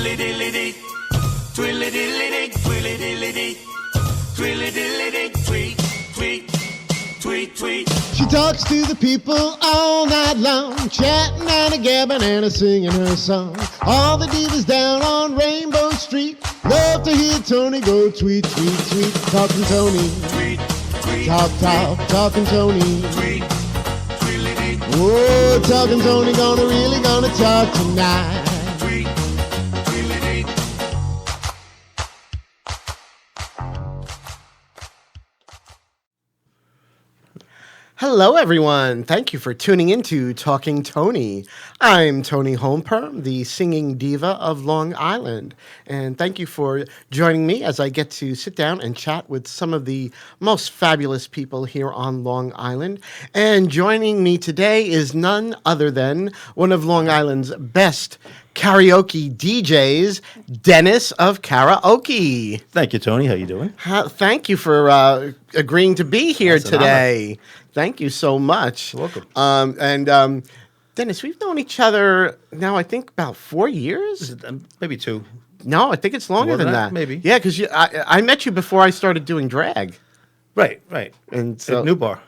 Twilly-dilly-dee. Twilly-dilly-dee. Twilly-dilly-dee. Twilly-dilly-dee. Tweet, tweet, tweet, tweet. She talks to the people all night long, chatting and a-gabbing and a-singing her song. All the divas down on Rainbow Street love to hear Toni go tweet, tweet, tweet. Talking Toni. Tweet, tweet. Talk, talking Toni. Tweet, twilly-dee. Oh, talking Toni really gonna talk tonight. Tweet, twilly-dee. Hello, everyone. Thank you for tuning into Talking Toni. I'm Toni Holmperm, the singing diva of Long Island. And thank you for joining me as I get to sit down and chat with some of the most fabulous people here on Long Island. And joining me today is none other than one of Long Island's best karaoke DJs, Dennis of Karaoke. Thank you, Toni. How you doing? Thank you for agreeing to be here That's an today. Thank you so much. You're welcome. Dennis, we've known each other now, I think, about 4 years. Maybe 2. No, I think it's longer More than than that. that? Maybe. Yeah, because I met you before I started doing drag. Right. And so, At New Bar.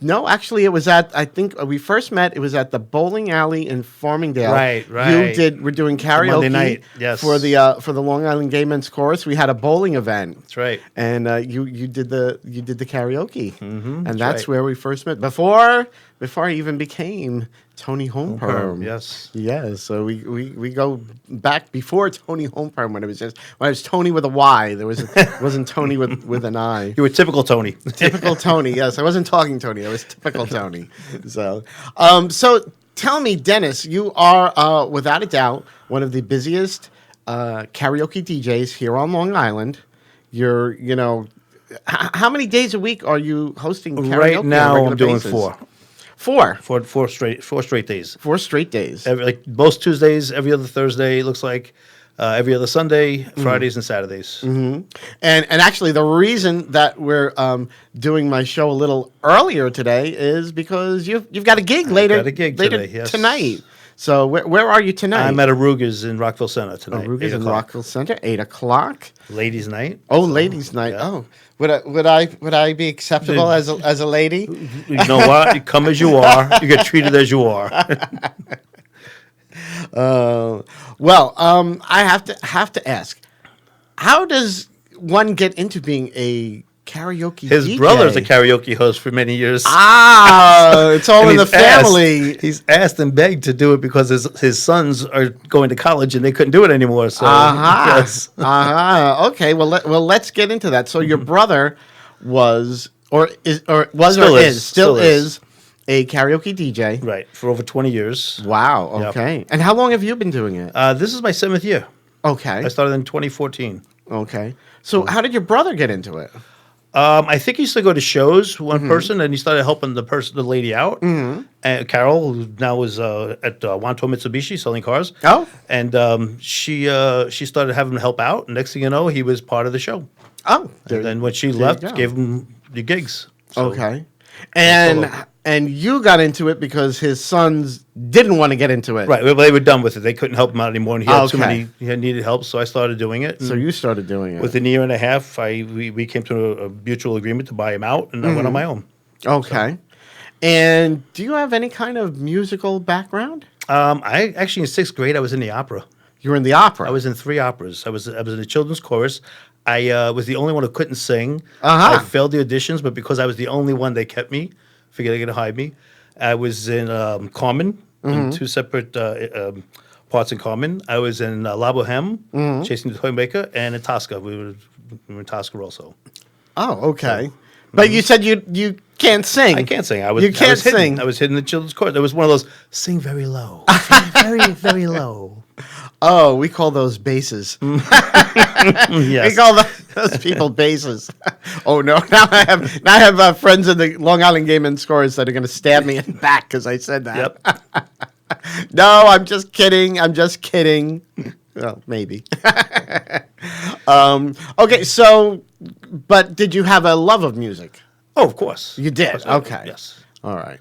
No, actually, it was at, I think we first met, it was at the bowling alley in Farmingdale. Right. We're doing karaoke Monday night, yes. for the Long Island Gay Men's Chorus. We had a bowling event. That's right. And you did the karaoke. Mm-hmm, and that's that's right. where we first met. Before I even became Toni Holmperm. Yes. Yeah, so we go back before Toni Holmperm when it was Toni with a Y. Wasn't Toni with an I. You were typical Toni. Typical Toni, yes. I wasn't talking Toni. I was typical Toni. So tell me, Dennis, you are without a doubt one of the busiest karaoke DJs here on Long Island. You're, how many days a week are you hosting karaoke? Right now, on a I'm doing basis? 4. Four 4 straight days. 4 straight days. Most Tuesdays, every other Thursday, it looks like. Every other Sunday, Fridays, and Saturdays. Mm-hmm. And actually, the reason that we're doing my show a little earlier today is because you've got a gig later today, yes. tonight. So where are you tonight? I'm at Aruga's in Rockville Center tonight. Aruga's 8 in o'clock. Rockville Center, 8 o'clock. Ladies' night. Oh, ladies' night. Yeah. Oh, would I be acceptable as a lady? You know what? You come as you are. You get treated as you are. I have to ask, how does one get into being a karaoke His DJ? brother's a karaoke host for many years. It's all And in the he's family. He's asked and begged to do it because his sons are going to college and they couldn't do it anymore. So yes. Okay. Well, let's get into that. So your brother was, still is a karaoke DJ. Right, for over 20 years. Wow. Yep. Okay. And how long have you been doing it? This is my 7th year. Okay. I started in 2014. Okay. So how did your brother get into it? I think he used to go to shows, one person, and he started helping the lady out. Mm-hmm. Carol, who now is at Wanto Mitsubishi selling cars. Oh. And she started having him help out. And next thing you know, he was part of the show. Oh. And then when she you left, go. gave him the gigs. So, Okay. And you got into it because his sons didn't want to get into it. Right, well, they were done with it. They couldn't help him out anymore, and he had Okay. he had needed help, so I started doing it. So you started doing it. Within a year and a half, we came to a mutual agreement to buy him out, and I went on my own. Okay. And do you have any kind of musical background? I actually in 6th grade I was in the opera. You were in the opera. I was in 3 operas. I was in the children's chorus. I was the only one who couldn't sing. Uh-huh. I failed the auditions, but because I was the only one, they kept me. Figured they were going to hide me. I was in Carmen, in 2 separate parts in Carmen. I was in La Boheme, Chasing the Toymaker, and in Tosca. We were in Tosca also. Oh, okay. But you said you can't sing. I can't sing. You I was can't hidden. sing. I was hidden in the children's chorus. There was one of those, sing very low. Sing very, very low. Oh, we call those basses. Yes. We call those people basses. Oh no! Now I have friends in the Long Island Gay Men's Chorus that are going to stab me in the back because I said that. Yep. No, I'm just kidding. Well, maybe. Okay, so, but did you have a love of music? Oh, of course. You did? Of course I Okay. Yes. All right.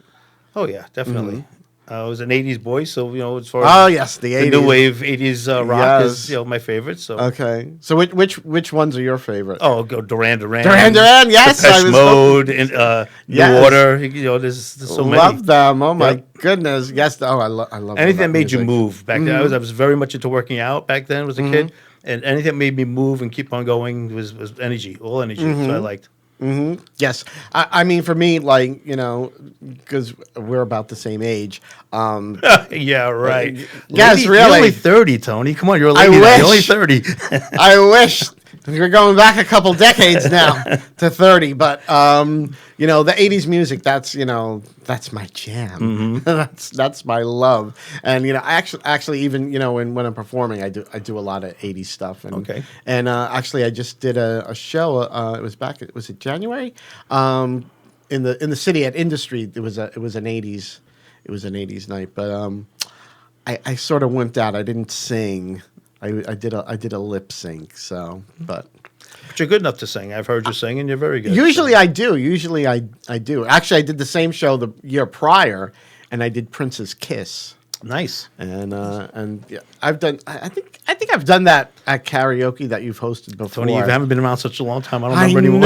Oh, yeah, definitely. I was an '80s boy, so as far Oh as yes, the the new 80s. wave '80s rock Yes. is my favorite. So Okay. So which ones are your favorite? oh, go Duran Duran, Duran Duran, yes, I Depeche was Mode, and Yes. New Order. There's so many. Love them. Oh my Yep. goodness. Yes. Oh, I love Anything that made you music. move back then. I was very much into working out back then as a kid, and anything that made me move and keep on going was energy, all energy. So I liked. Yes. I mean, for me, like, because we're about the same age. Yeah, right. Yes, Lady, really. You're only 30, Tony. Come on, you're a I lady now. You're only wish. 30. I wish we're going back a couple decades now to 30, but the 80s music, that's my jam. That's my love. And I actually even when I'm performing, I do a lot of 80s stuff. And Okay. and actually I just did a show. Was it January? In the city at Industry, it was an 80s night, but I sort of wimped out. I didn't sing. I did a lip sync. So, but But you're good enough to sing. I've heard you sing, and you're very good. usually I do. Usually I do. Actually, I did the same show the year prior, and I did Prince's Kiss. Nice. And yeah, I've done. I think I've done that at karaoke that you've hosted before. Tony, you haven't been around such a long time. I don't I remember anymore.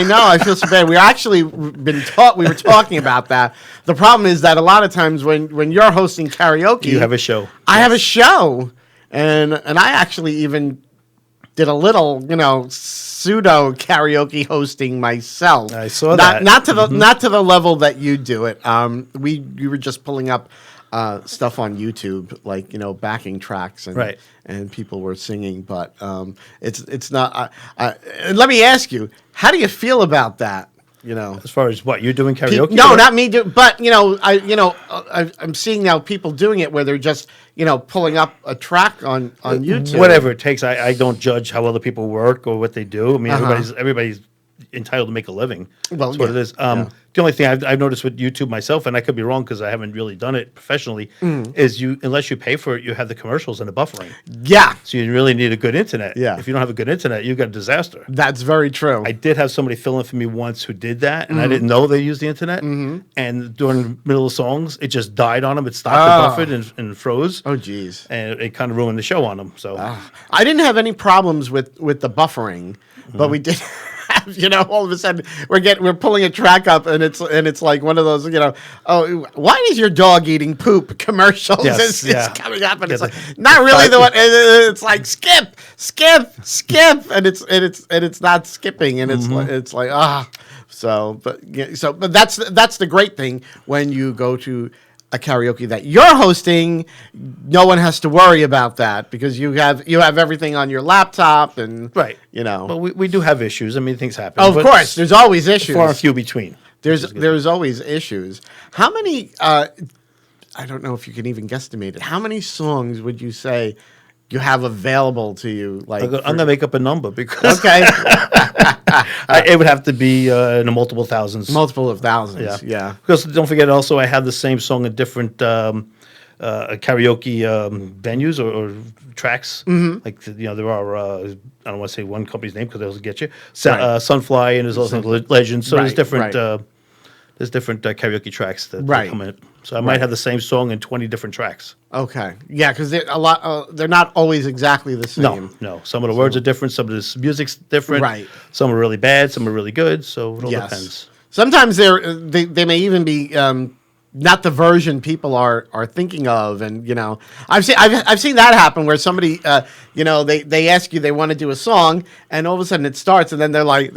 know. I feel so bad. We actually been taught. We were talking about that. The problem is that a lot of times when you're hosting karaoke, You have a show. I have a show, and I actually even did a little, pseudo karaoke hosting myself. I saw not, that. Not to the level that you do it. We were just pulling up stuff on YouTube, like backing tracks, and Right. and people were singing, but it's not. And let me ask you, how do you feel about that? As far as what you're doing karaoke? No, or- not me. But I'm seeing now people doing it where they're just pulling up a track on YouTube. Whatever it takes. I don't judge how other people work or what they do. I mean, Uh-huh. everybody's entitled to make a living. Well, That's what yeah, it is. yeah. The only thing I've noticed with YouTube myself, and I could be wrong because I haven't really done it professionally, is unless you pay for it, you have the commercials and the buffering. Yeah, So you really need a good internet. Yeah. If you don't have a good internet, you've got a disaster. that's very true. I did have somebody fill in for me once who did that, and I didn't know they used the internet. And during the middle of songs, it just died on them. It stopped Oh. and buffered and froze. Oh, geez. And it kind of ruined the show on them. So I didn't have any problems with the buffering, but we did. All of a sudden we're pulling a track up, and it's like one of those, oh, why is your dog eating poop commercials? Yes, It's coming up, and Yeah, it's like the- not really the one. It's like skip, and it's not skipping, and it's like but that's the great thing when you go to a karaoke that you're hosting. No one has to worry about that because you have everything on your laptop, and right, But we do have issues. I mean, things happen. of but course, there's always issues. far and few between. There's always issues. How many? I don't know if you can even guesstimate it. How many songs would you say you have available to you? Like, I'm gonna make up a number because okay, it would have to be in the multiple thousands. multiple of thousands. Yeah. Because don't forget, also I have the same song in different karaoke venues or tracks. Like there are I don't want to say one company's name because they'll get you. Right. Sunfly, and there's also Legends. So there's Right, different. right. There's different karaoke tracks that Right. come in. So I might have the same song in 20 different tracks. Okay. Yeah, because they're not always exactly the same. No. Some of the words are different. Some of the music's different. Right. Some are really bad. Some are really good. So it all depends. Sometimes they may even be not the version people are thinking of, and I've seen that happen where somebody they ask you, they want to do a song, and all of a sudden it starts, and then they're like,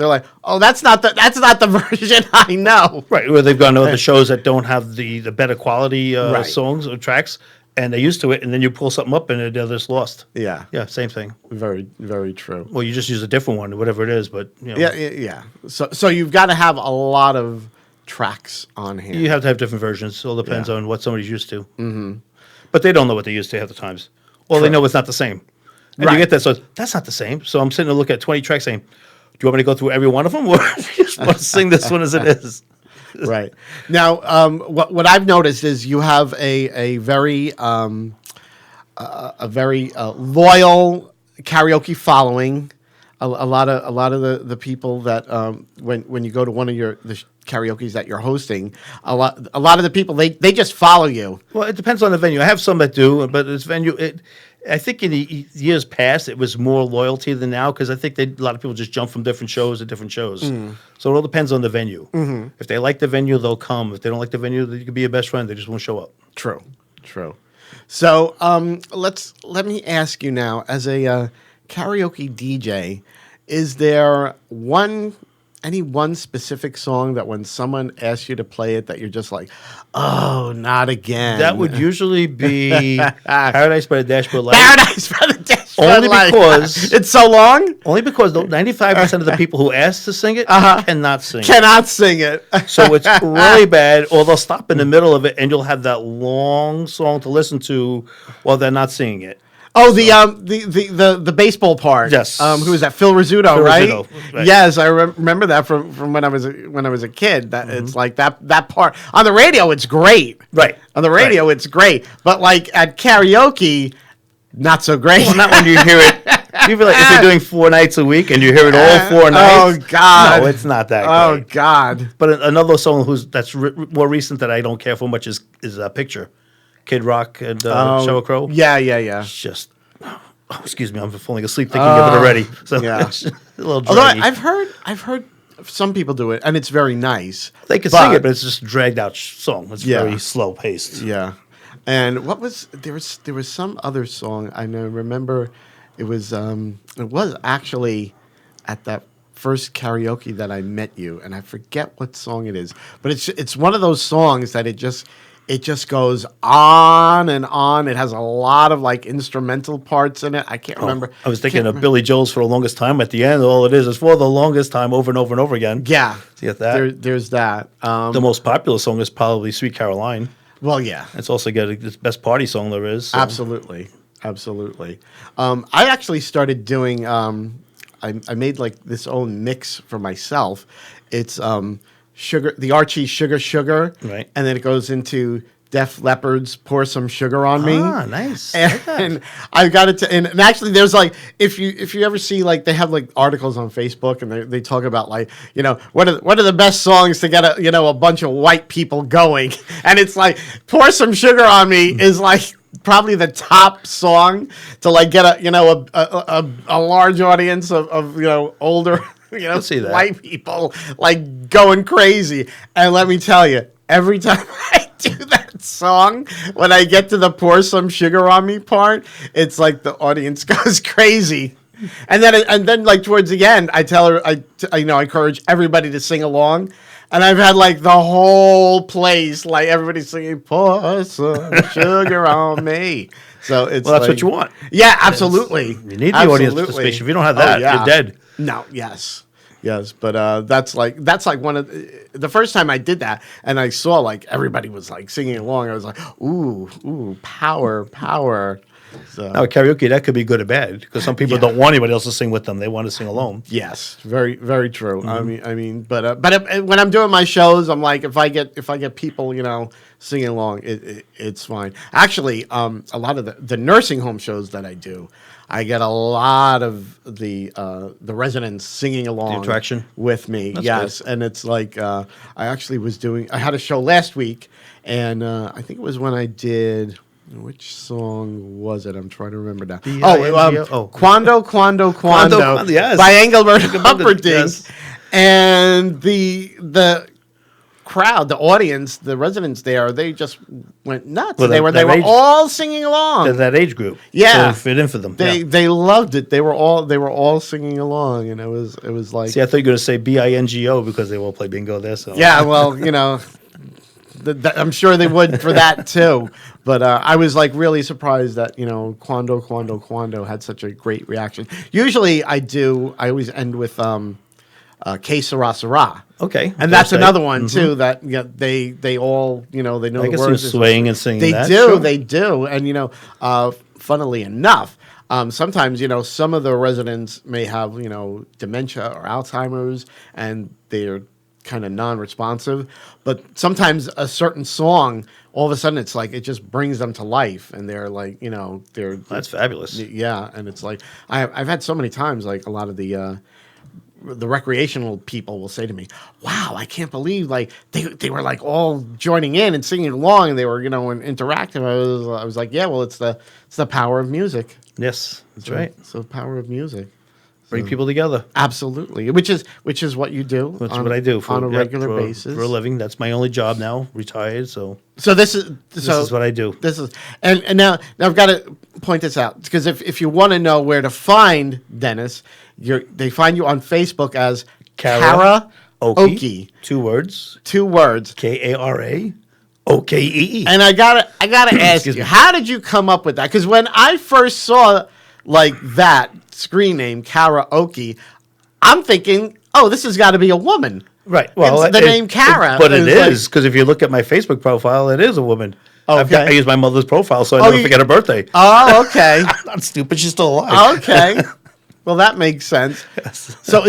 oh, that's not the version I know. Right, where they've gone to other shows that don't have the better quality Right. songs or tracks, and they're used to it, and then you pull something up, and they're just lost. Yeah. Yeah, same thing. Very, very true. Well, you just use a different one, whatever it is, but Yeah. So you've got to have a lot of tracks on hand. you have to have different versions. It all depends on what somebody's used to. Mm-hmm. But they don't know what they're used to half the times. Well, they know it's not the same. And Right. you get that, so that's not the same. So I'm sitting there looking at 20 tracks saying, do you want me to go through every one of them, or do you just want to sing this one as it is? Right. Now, what I've noticed is you have a very loyal karaoke following. a lot of the people that when you go to one of the karaoke's that you're hosting, a lot of the people they just follow you. Well, it depends on the venue. I have some that do, but this venue, I think in the years past, it was more loyalty than now because I think a lot of people just jump from different shows to different shows. So it all depends on the venue. If they like the venue, they'll come. If they don't like the venue, you could be a best friend. They just won't show up. True. So let me ask you now, as a karaoke DJ, is there any one specific song that when someone asks you to play it that you're just like, oh, not again? That would usually be Paradise by the Dashboard Light. Paradise by the Dashboard Only Light. because it's so long. Only because 95% of the people who ask to sing it cannot sing. Cannot sing it. So it's really bad, or they'll stop in the middle of it, and you'll have that long song to listen to while they're not singing it. Oh, the baseball part. Yes. Who is that? Phil Rizzuto, Phil right? Rizzuto, right. Yes, I remember that from when I was a kid. That it's like that part on the radio. It's great. Right. On the radio, it's great. But like at karaoke, not so great. Well, not when you hear it. You feel like if you're doing 4 nights a week and you hear it all 4 nights. Oh God. No, it's not that. Oh great. God. But another song that's more recent that I don't care for much is Picture, Kid Rock and Sheryl Crow. Yeah. It's just, excuse me, I'm falling asleep thinking of it already. So yeah. it's a little Although draggy. I've heard some people do it, and it's very nice. They can sing it, but it's just a dragged out song. It's very slow paced. Yeah. And what was there was some other song I know. Remember, it was actually at that first karaoke that I met you, and I forget what song it is, but it's one of those songs that it just goes on and on. It has a lot of like instrumental parts in it. I can't remember. I was thinking of Billy Joel's For the Longest Time. At the end, all it is For the Longest Time over and over and over again. Yeah. So you get that. There's that. The most popular song is probably Sweet Caroline. Well, yeah. It's also got the best party song there is. So. Absolutely. I actually started doing. I made like this own mix for myself. It's sugar, the Archie Sugar, right, and then it goes into Def Leppard's Pour Some Sugar on Me. Ah, nice. And I got it to, and actually there's like, if you ever see like, they have like articles on Facebook and they talk about like, what are the best songs to get a bunch of white people going. And it's like Pour Some Sugar on Me is like probably the top song to like get a large audience of older, see that. white people like going crazy. And let me tell you, every time I do that song, when I get to the Pour Some Sugar on Me part, it's like the audience goes crazy. And then like towards the end, I tell her, I encourage everybody to sing along. And I've had like the whole place, like everybody singing "Pour Some Sugar on Me." So it's that's what you want. Yeah, absolutely. You need the audience participation. If you don't have that, you're dead. No, yes, but that's like one of the first time I did that, and I saw like everybody was like singing along. I was like, ooh, power. So now, karaoke, that could be good or bad because some people don't want anybody else to sing with them; they want to sing alone. Yes, very, very true. Mm-hmm. But when I'm doing my shows, I'm like, if I get people, singing along, it's fine. Actually, a lot of the nursing home shows that I do, I get a lot of the residents singing along the interaction with me. That's good. And it's like I had a show last week, and I think it was when I did. Which song was it? I'm trying to remember now. Quando yes. by Engelbert Humperdinck. Yes. And the crowd, the audience, the residents there, they just went nuts. Well, they were all singing along. That age group. Yeah. So it fit in for them. They loved it. They were all singing along, and it was like. See, I thought you were going to say BINGO because they all play bingo there. So yeah, well, I'm sure they would for that too. But I was like really surprised that Quando had such a great reaction. Usually I always end with Que Sera Sera. Okay, and that's another one too that they all they know I the can words. see swaying and singing. They do, and funnily enough. Sometimes, some of the residents may have, dementia or Alzheimer's, and they're kind of non-responsive. But sometimes a certain song, all of a sudden, it's like it just brings them to life, and they're like, they're That's fabulous. yeah, and it's like I've had so many times, like a lot of the recreational people will say to me, "Wow, I can't believe like they were like all joining in and singing along, and they were and interactive." I was like, "Yeah, well, it's the power of music. Yes, that's right. It's the power of music. Bring people together. Absolutely, which is what you do. That's what I do on a regular basis for a living. That's my only job now. Retired, so So this is what I do. This is and now I've got to point this out because if you want to know where to find Dennis, they find you on Facebook as Kara Okee. 2 words. 2 words. Kara Okee. And I gotta ask you, how did you come up with that? Because when I first saw like that screen name Karaoke, I'm thinking, oh, this has got to be a woman. Right. Well, it's the name Kara. But it like- is, because if you look at my Facebook profile, it is a woman. Okay. I use my mother's profile, so I never forget her birthday. Oh, okay. I'm not stupid. She's still alive. Okay. Well, that makes sense. Yes. So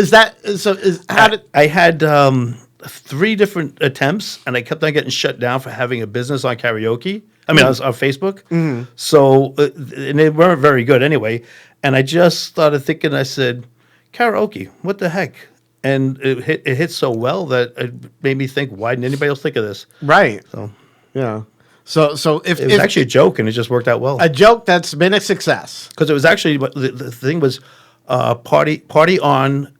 I had 3 different attempts, and I kept on getting shut down for having a business on karaoke. I mean, I was on Facebook. Mm-hmm. So, and they weren't very good anyway. And I just started thinking, I said, karaoke, what the heck? And it hit so well that it made me think, why didn't anybody else think of this? right. So Yeah. So if it was actually a joke, and it just worked out well. a joke that's been a success. Because it was actually, the thing was party on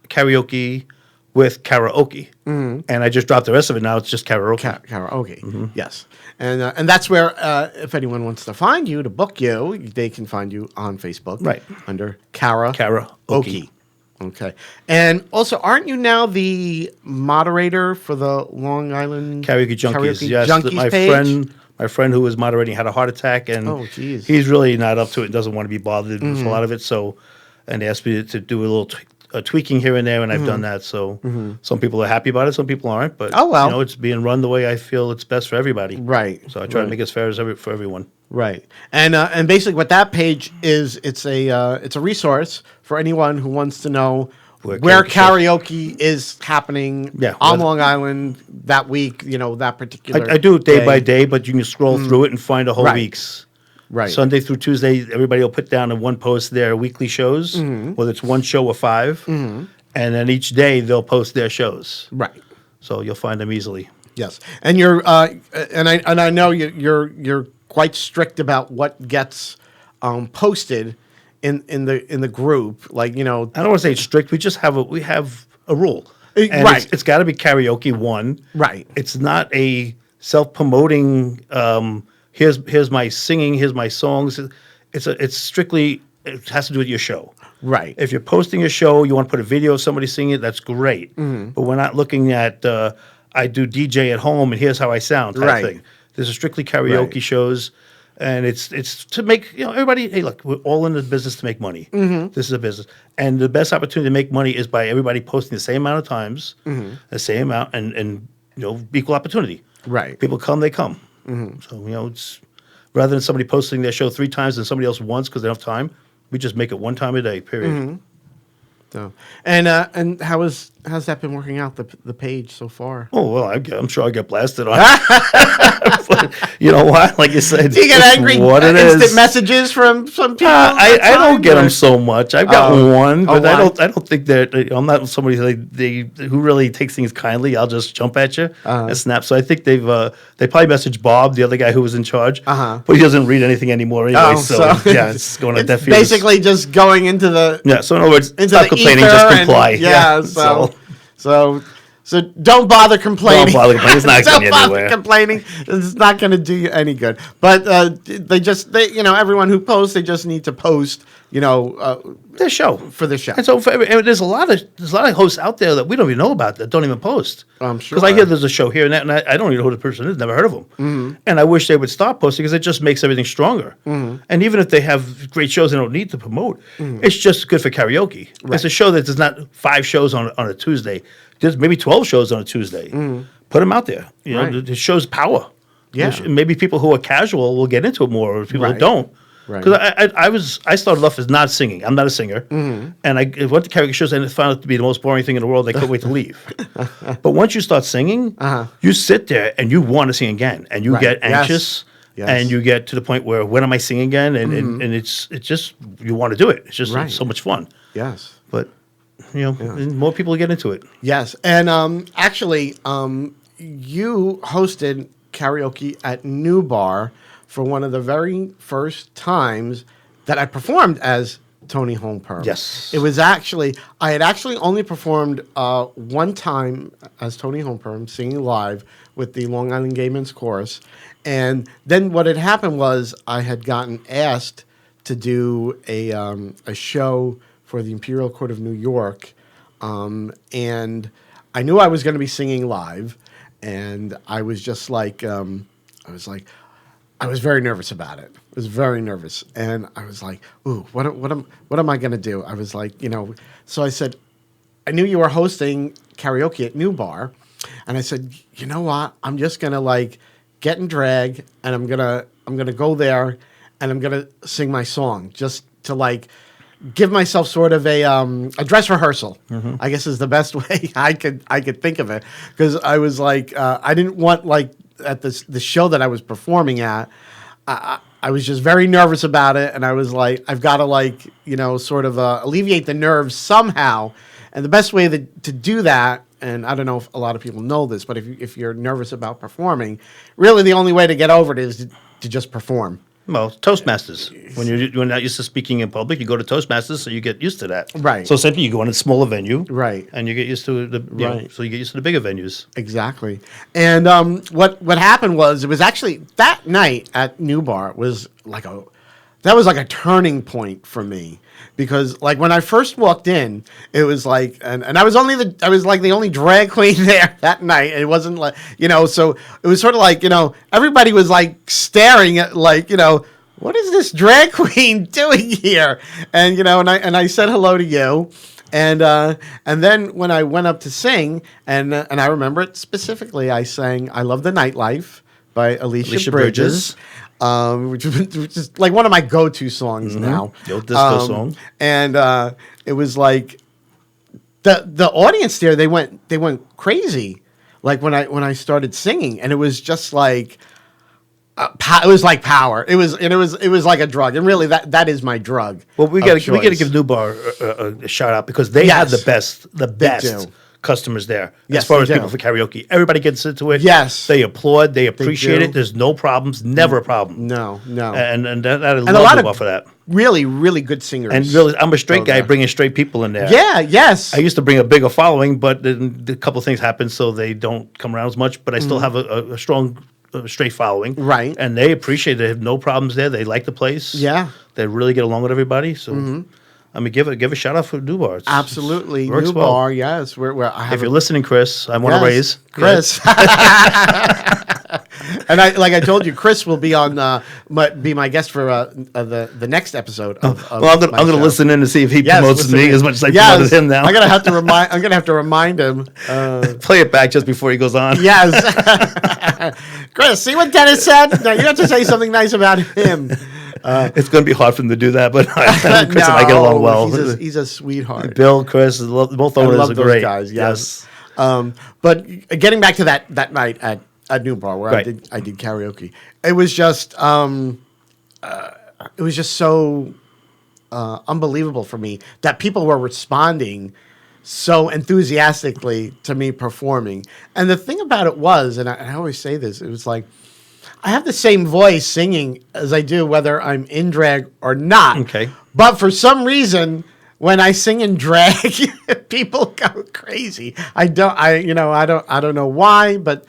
karaoke with karaoke. Mm-hmm. And I just dropped the rest of it. Now it's just karaoke. Karaoke. Mm-hmm. Yes. And that's where if anyone wants to find you to book you, they can find you on Facebook. Right. Under Karaoke. Karaoke. Okay. And also, aren't you now the moderator for the Long Island Karaoke Junkies. Yes, Junkies page? My friend who was moderating had a heart attack, and Oh, geez. he's really not up to it and doesn't want to be bothered with a lot of it. So, and they asked me to do a little tweaking here and there, and I've done that. So, some people are happy about it, some people aren't. But Oh, well. it's being run the way I feel it's best for everybody. Right. So I try to Right. make it as fair as for everyone. Right, and basically what that page is, it's a resource for anyone who wants to know where karaoke is happening on Long Island that week. That particular. I do it day by day, but you can scroll through it and find a whole Right. week's. Right. Sunday through Tuesday, everybody will put down in one post their weekly shows, whether it's one show or 5, and then each day they'll post their shows. Right. So you'll find them easily. Yes, and you're and I know you're quite strict about what gets posted in the group. Like I don't want to say it's strict. We just have a rule, and right. It's got to be karaoke one. Right. It's not a self-promoting. Here's my singing. Here's my songs. It's strictly. It has to do with your show. Right. If you're posting a show, you want to put a video of somebody singing it, that's great. But we're not looking at I do DJ at home and here's how I sound type Right. thing. There's a strictly karaoke Right. shows, and it's to make everybody. Hey, look, we're all in the business to make money. This is a business, and the best opportunity to make money is by everybody posting the same amount of times, the same amount, and equal opportunity. Right. People come, they come. So it's rather than somebody posting their show 3 times and somebody else once because they don't have time. We just make it one time a day, period. So and how's that been working out the page so far? Oh, well, I'm sure I get blasted on. But you know what? Like you said, Do you get it's angry what it instant is. messages from some people? I don't get them so much. I've got one, but I one. don't think that I'm not somebody who really takes things kindly. I'll just jump at you and snap. So I think they probably messaged Bob, the other guy who was in charge, but he doesn't read anything anymore anyway. So yeah, it's going to deaf ears. Basically just going into the So in other words, into stop the complaining, ether just and- comply. Yeah, so don't bother complaining. Don't bother complaining. It's not Don't getting you bother anywhere. complaining. It's not going to do you any good. But everyone who posts, they just need to post, Their show. for the show. And so there's a lot of hosts out there that we don't even know about that don't even post. I'm sure. Because I hear there's a show here and that, and I don't even know who the person is. Never heard of them. And I wish they would stop posting because it just makes everything stronger. And even if they have great shows they don't need to promote, it's just good for karaoke. It's a show that there's not 5 shows on a Tuesday. There's maybe 12 shows on a Tuesday. Put them out there. Right. It shows power. Yeah. Maybe people who are casual will get into it more, or people Right. who don't. Right. Because I started off as not singing. I'm not a singer, and I went to karaoke shows and it found it to be the most boring thing in the world. I couldn't wait to leave. But once you start singing, you sit there and you want to sing again, and you Right. get Yes. anxious. Yes. And you get to the point where when am I singing again? And it's just you want to do it. It's just Right. it's so much fun. Yes. But and more people get into it. Yes. And actually, you hosted karaoke at New Bar for one of the very first times that I performed as Tony Holmperm. Yes. It was actually, I had actually only performed one time as Tony Holmperm, singing live with the Long Island Gay Men's Chorus. And then what had happened was I had gotten asked to do a show for the Imperial Court of New York. And I knew I was going to be singing live. And I was just like, I was very nervous about it. I was very nervous, and I was like, "Ooh, what am I going to do?" I was like, So I said, "I knew you were hosting karaoke at New Bar," and I said, "You know what? I'm just going to like get in drag, and I'm gonna go there, and I'm gonna sing my song just to like give myself sort of a dress rehearsal." I guess is the best way I could think of it, because I was like, I didn't want like at the show that I was performing at, I was just very nervous about it, and I was like, I've got to like sort of alleviate the nerves somehow, and the best way to do that, and I don't know if a lot of people know this, but if you're nervous about performing, really the only way to get over it is to just perform. Well, Toastmasters. When you're not used to speaking in public, you go to Toastmasters, so you get used to that. Right. So simply, you go in a smaller venue, Right. and you get used to so you get used to the bigger venues. Exactly. And what happened was, it was actually that night at New Bar was like a turning point for me, because like when I first walked in, it was like, and I was like the only drag queen there that night. It wasn't like, so it was sort of like, everybody was like staring at like, what is this drag queen doing here? And, and I said hello to you. And then when I went up to sing, and I remember it specifically, I sang "I Love the Nightlife" by Alicia Bridges. Which is like one of my go-to songs now. The old disco song. And it was like the audience there, they went crazy, like when I started singing, and it was just like it was like power. It was like a drug, and really that is my drug. Well, we got to give New Bar a shout out, because they have the best do. customers there Yes, as far they as do. people for karaoke. Everybody gets into it. Yes. They applaud. They appreciate do. it. There's no problems. Never a problem. No. And that I And love a lot New of Bar for that. really, really good singers. And really, I'm a straight go guy there. bringing straight people in there. Yeah. Yes. I used to bring a bigger following, but then a couple of things happened, so they don't come around as much. But I still have a strong straight following. Right. And they appreciate it. They have no problems there. They like the place. Yeah. They really get along with everybody. So, I mean, give a shout out for New Bar. Absolutely. Works New well. Bar, yes. Where I have If you're listening, Chris, I want to raise. Chris. And I told you, Chris will be on be my guest for the next episode of Well, I'm my gonna show. listen in to see if he Yes, promotes listen me in. as much as I Yes, promoted him now. I'm gonna have to remind him. Play it back just before he goes on. Yes. Chris, see what Dennis said? No, you have to say something nice about him. It's going to be hard for him to do that, but Chris and I get along well. He's a sweetheart. Bill, Chris, both I owners love are those great. guys. Yes. But getting back to that night at New Bar where Right. I did karaoke, it was just so unbelievable for me that people were responding so enthusiastically to me performing. And the thing about it was, and I always say this, it was like, I have the same voice singing as I do whether I'm in drag or not. Okay. But for some reason, when I sing in drag, people go crazy. I don't know why, but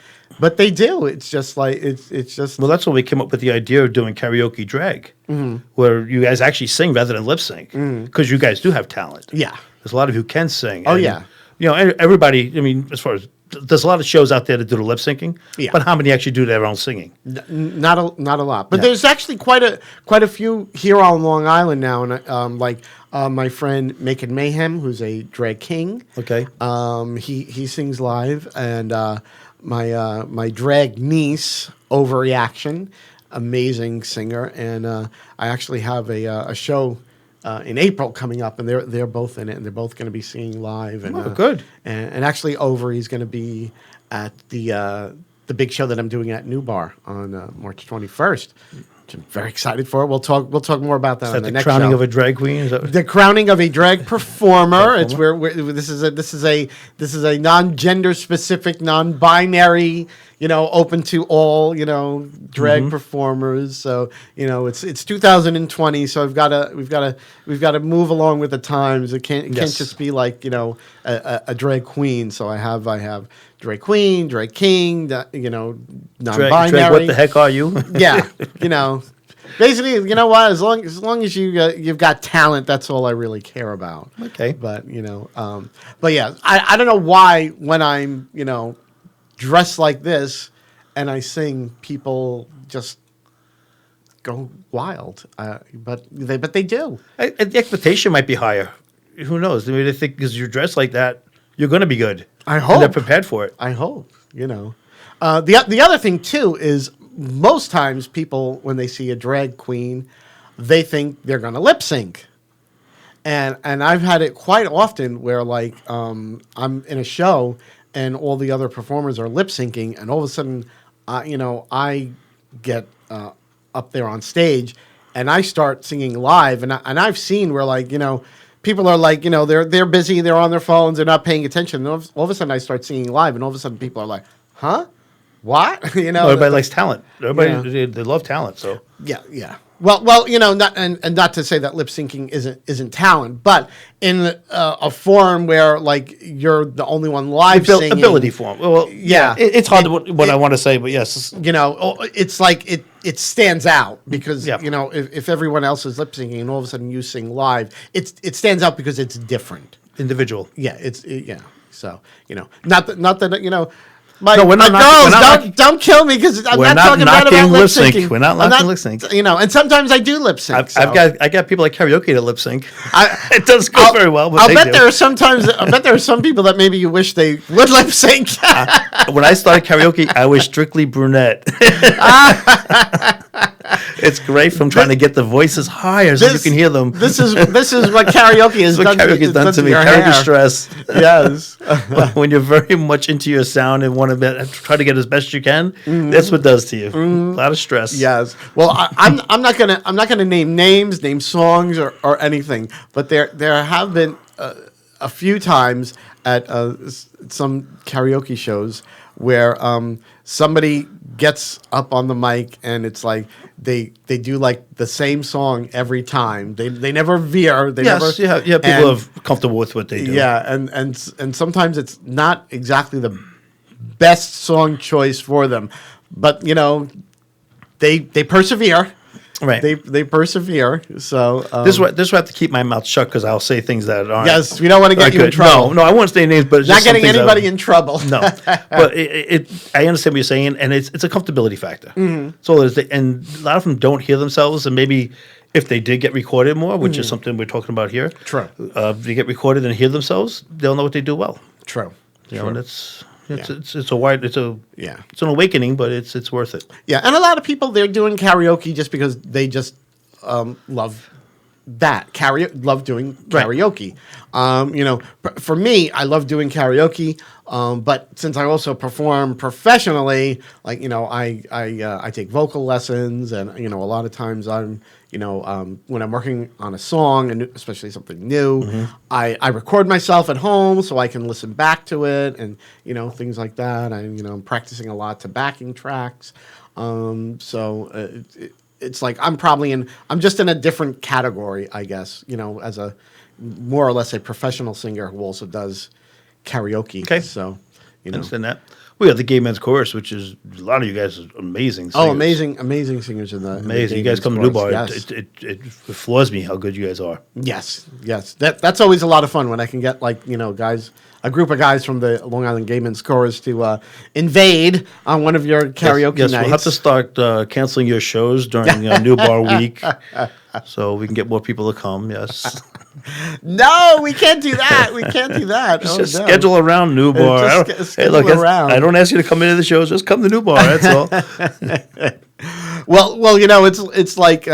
they do. It's just like it's just Well, that's when we came up with the idea of doing karaoke drag, where you guys actually sing rather than lip sync, because you guys do have talent. Yeah. There's a lot of you who can sing. Oh, and, yeah. Everybody. I mean, as far as there's a lot of shows out there that do the lip syncing, Yeah. but how many actually do their own singing? Not a lot, but there's actually quite a few here on Long Island now, and my friend Macon Mayhem, who's a drag king. Okay. He sings live, and my drag niece Overreaction. amazing singer, and I actually have a show in April coming up, and they're both in it, and they're both going to be singing live. And good. And actually, Overy's going to be at the big show that I'm doing at New Bar on March 21st. Which I'm very excited for. We'll talk more about that Is on that the the next crowning show. of a drag queen? Is that The crowning of a drag performer. It's where this is a non-gender specific, non-binary, open to all, drag performers. So it's 2020. So we've got to move along with the times. It can't just be like a drag queen. So I have drag queen, drag king, non-binary. drag what the heck are you? Yeah, basically, you know what? As long as you've got talent, that's all I really care about. Okay. But but yeah, I don't know why when I'm dressed like this and I sing, people just go wild. But they do. The expectation might be higher. Who knows? I mean, they think because you're dressed like that, you're going to be good. I hope. And they're prepared for it. I hope. The other thing too is most times people, when they see a drag queen, they think they're going to lip sync. And I've had it quite often where like I'm in a show and all the other performers are lip syncing, and all of a sudden, I get up there on stage and I start singing live, and I've seen where like people are like they're busy, they're on their phones, they're not paying attention. And all of a sudden I start singing live, and all of a sudden people are like, huh? What? Everybody likes talent. Everybody they love talent. So yeah. Well, not and not to say that lip syncing isn't talent, but in a form where like you're the only one live singing, ability form. Well, yeah, it's hard what I want to say, but yes, it's like it stands out because Yeah. if everyone else is lip syncing and all of a sudden you sing live, it stands out because it's different. individual. Yeah, So not that. My No, we're not girls, knocking- don't kill me because I'm We're not not talking bad knocking about lip lip sync. syncing. We're not I'm knocking lip sync. And sometimes I do lip sync. I got people like karaoke to lip sync. I- It doesn't go very well, but I they bet do. there are some people that maybe you wish they would lip sync. When I started karaoke, I was strictly brunette. It's great from trying to get the voices higher so you can hear them. This is what karaoke has That's what done. karaoke has done to me. your Karaoke hair. stress. Yes. When you're very much into your sound and want to try to get as best you can, that's what it does to you. A lot of stress. Yes. Well, I'm not gonna name songs or anything, but there have been a few times at some karaoke shows where somebody gets up on the mic and it's like they do like the same song every time. They never veer. They never. Yes, yeah. People are comfortable with what they do. Yeah, and sometimes it's not exactly the best song choice for them, but they persevere. Right. They persevere. So This is why I have to keep my mouth shut because I'll say things that aren't. yes, we don't want to get you in good. trouble. No, I won't say names, but it's Not just some getting things I- anybody in trouble. No, but I understand what you're saying, and it's a comfortability factor. Mm-hmm. So and a lot of them don't hear themselves, and maybe if they did get recorded more, which is something we're talking about here, True. If they get recorded and hear themselves, they'll know what they do well. True. You know, and it's Yeah. it's an awakening, but it's worth it. Yeah, and a lot of people they're doing karaoke just because they just love that love doing Right. karaoke. For me, I love doing karaoke, but since I also perform professionally, like I take vocal lessons, and a lot of times I'm when I'm working on a song and especially something new, I record myself at home so I can listen back to it and things like that. I'm practicing a lot to backing tracks, it's like I'm just in a different category, I guess, as a more or less a professional singer who also does karaoke. Okay. So, I understand that. We have the Gay Men's Chorus, which is a lot of you guys are amazing singers. Oh, amazing singers in the Amazing. in You the guys come to Games New Bar. Chorus. Yes. It floors me how good you guys are. Yes. That's always a lot of fun when I can get a group of guys from the Long Island Gay Men's Chorus to invade on one of your karaoke Yes, nights. we'll have to start canceling your shows during New Bar Week so we can get more people to come. Yes. No, we can't do that. We can't do that. Just no. schedule around New Bar. Just schedule around. I don't ask you to come into the shows. Just come to New Bar. That's all. Well, it's like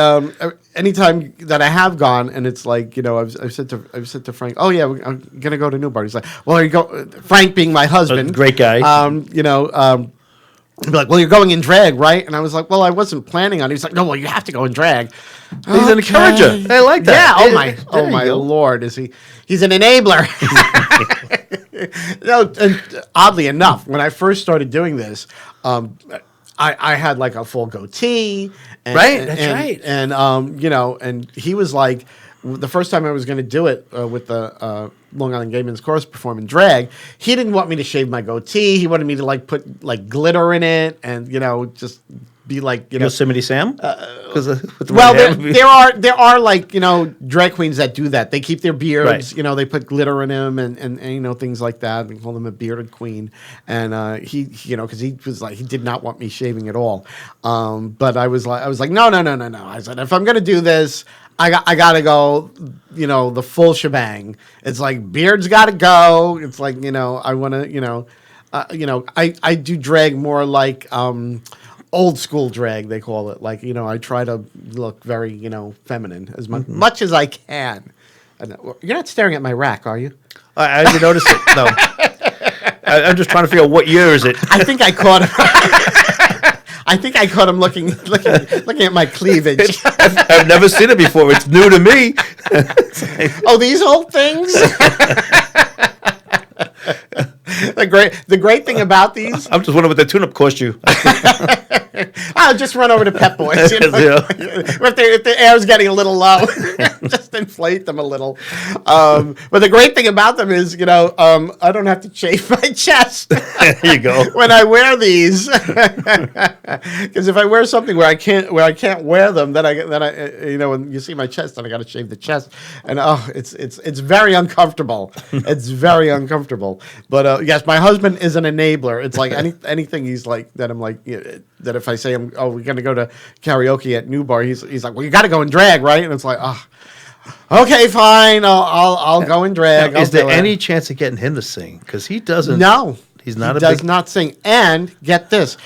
anytime that I have gone, and it's like I've said to Frank, oh yeah, I'm gonna go to New Bar. He's like, well, you go. Frank being my husband, Great guy. He'd be like, well, you're going in drag, right? And I was like, well, I wasn't planning on it. He's like, no, well, you have to go in drag. He's an encourager. I like that. Yeah. There Oh you my go. Lord, is he? He's an enabler. And oddly enough, when I first started doing this, I had like a full goatee. And, Right, that's right. And and he was like, the first time I was going to do it with the Long Island Gay Men's Chorus perform in drag, he didn't want me to shave my goatee. He wanted me to like put like glitter in it and just be like Yosemite Sam. With the well, red hair. there are like drag queens that do that. They keep their beards, Right. They put glitter in them and things like that. They call them a bearded queen. And he because he was like, he did not want me shaving at all. But I was like no. I said, if I'm gonna do this, I gotta go, the full shebang. It's like beard's gotta go. It's like I want to I do drag more like old school drag, they call it. Like, I try to look very, feminine as much as I can. You're not staring at my rack, are you? I didn't notice it. No. I'm just trying to figure out what year is it. I think I caught him. I think I caught him looking at my cleavage. I've never seen it before. It's new to me. Oh, these old things? The great thing about these, I'm just wondering what the tune-up cost you. I'll just run over to Pep Boys. Yeah. If the air's getting a little low, just inflate them a little. But the great thing about them is, I don't have to chafe my chest. There you go. When I wear these, because if I wear something where I can't wear them, then I when you see my chest, then I got to shave the chest, and it's very uncomfortable. It's very uncomfortable. But yes, my husband is an enabler. It's like anything he's like that. I'm like that if I say we're gonna go to karaoke at New Bar, he's like, well, you got to go in drag, right? And it's like, okay, fine, I'll go in drag. Now, is there any chance of getting him to sing? Because he doesn't. No, he's not. He does not sing. And get this,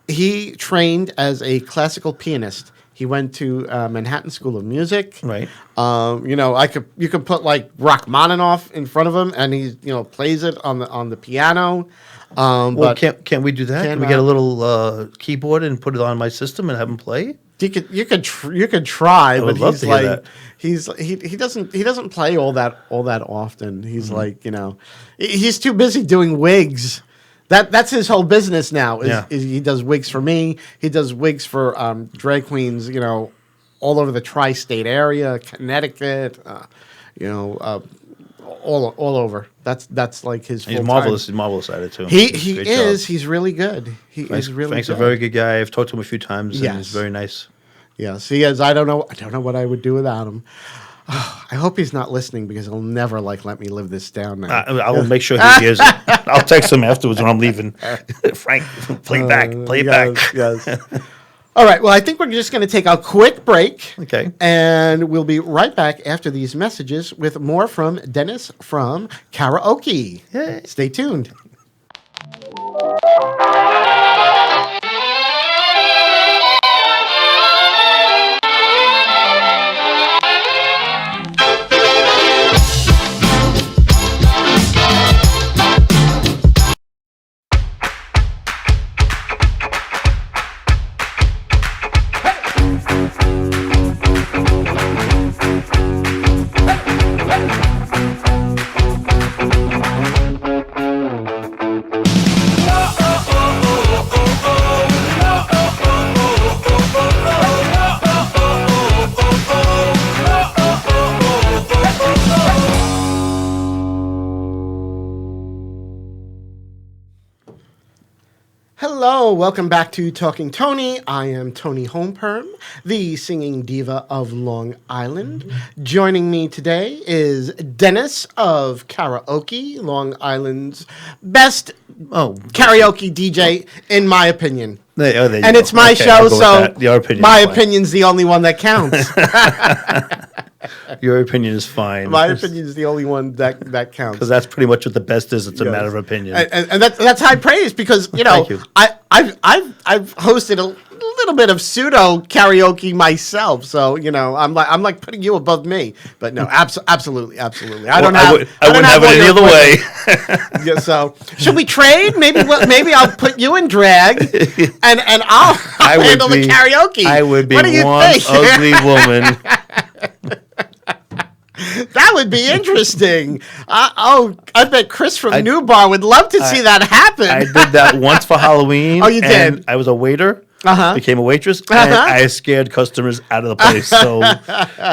he trained as a classical pianist. He went to Manhattan School of Music. Right. You could put like Rachmaninoff in front of him, and he plays it on the piano. Well, But can we do that? Can we get a little keyboard and put it on my system and have him play? you could try, would but love he's to hear like that. he doesn't play all that often. He's like he's too busy doing wigs. That's his whole business now. Is he does wigs for me. He does wigs for drag queens. All over the tri-state area, Connecticut. All over. That's like his. He's full marvelous. time. He's marvelous at it too. He Great is. job. He's really good. He's really Frank's good. a very good guy. I've talked to him a few times, Yes. and he's very nice. Yes, he is. I don't know what I would do without him. I hope he's not listening because he'll never let me live this down now. I will make sure he hears it. I'll text him afterwards when I'm leaving. Frank, play it back. Yes. All right. Well, I think we're just going to take a quick break. Okay. And we'll be right back after these messages with more from Dennis from Karaoke. Yay. Stay tuned. Hello, welcome back to Talking Tony. I am Toni Holmperm, the singing diva of Long Island. Joining me today is Dennis of Karaoke, Long Island's best karaoke DJ, in my opinion. There you And go. it's my Okay, show, I'll go with so that. Your opinion my is fine. opinion's the only one that counts. Your opinion is fine. My opinion is the only one that counts. Because that's pretty much what the best is. It's a Yes. matter of opinion. And that's high praise because Thank you. I've hosted a little bit of pseudo karaoke myself, so I'm like putting you above me. But no, absolutely. I don't I wouldn't have it any other way. Yeah, so should we trade? Maybe I'll put you in drag, and I'll handle the karaoke. I would be what do you one think? ugly woman. That would be interesting. I bet Chris from New Bar would love to see that happen. I did that once for Halloween. Oh, you and did? I was a waiter. Uh-huh. Became a waitress, and I scared customers out of the place, so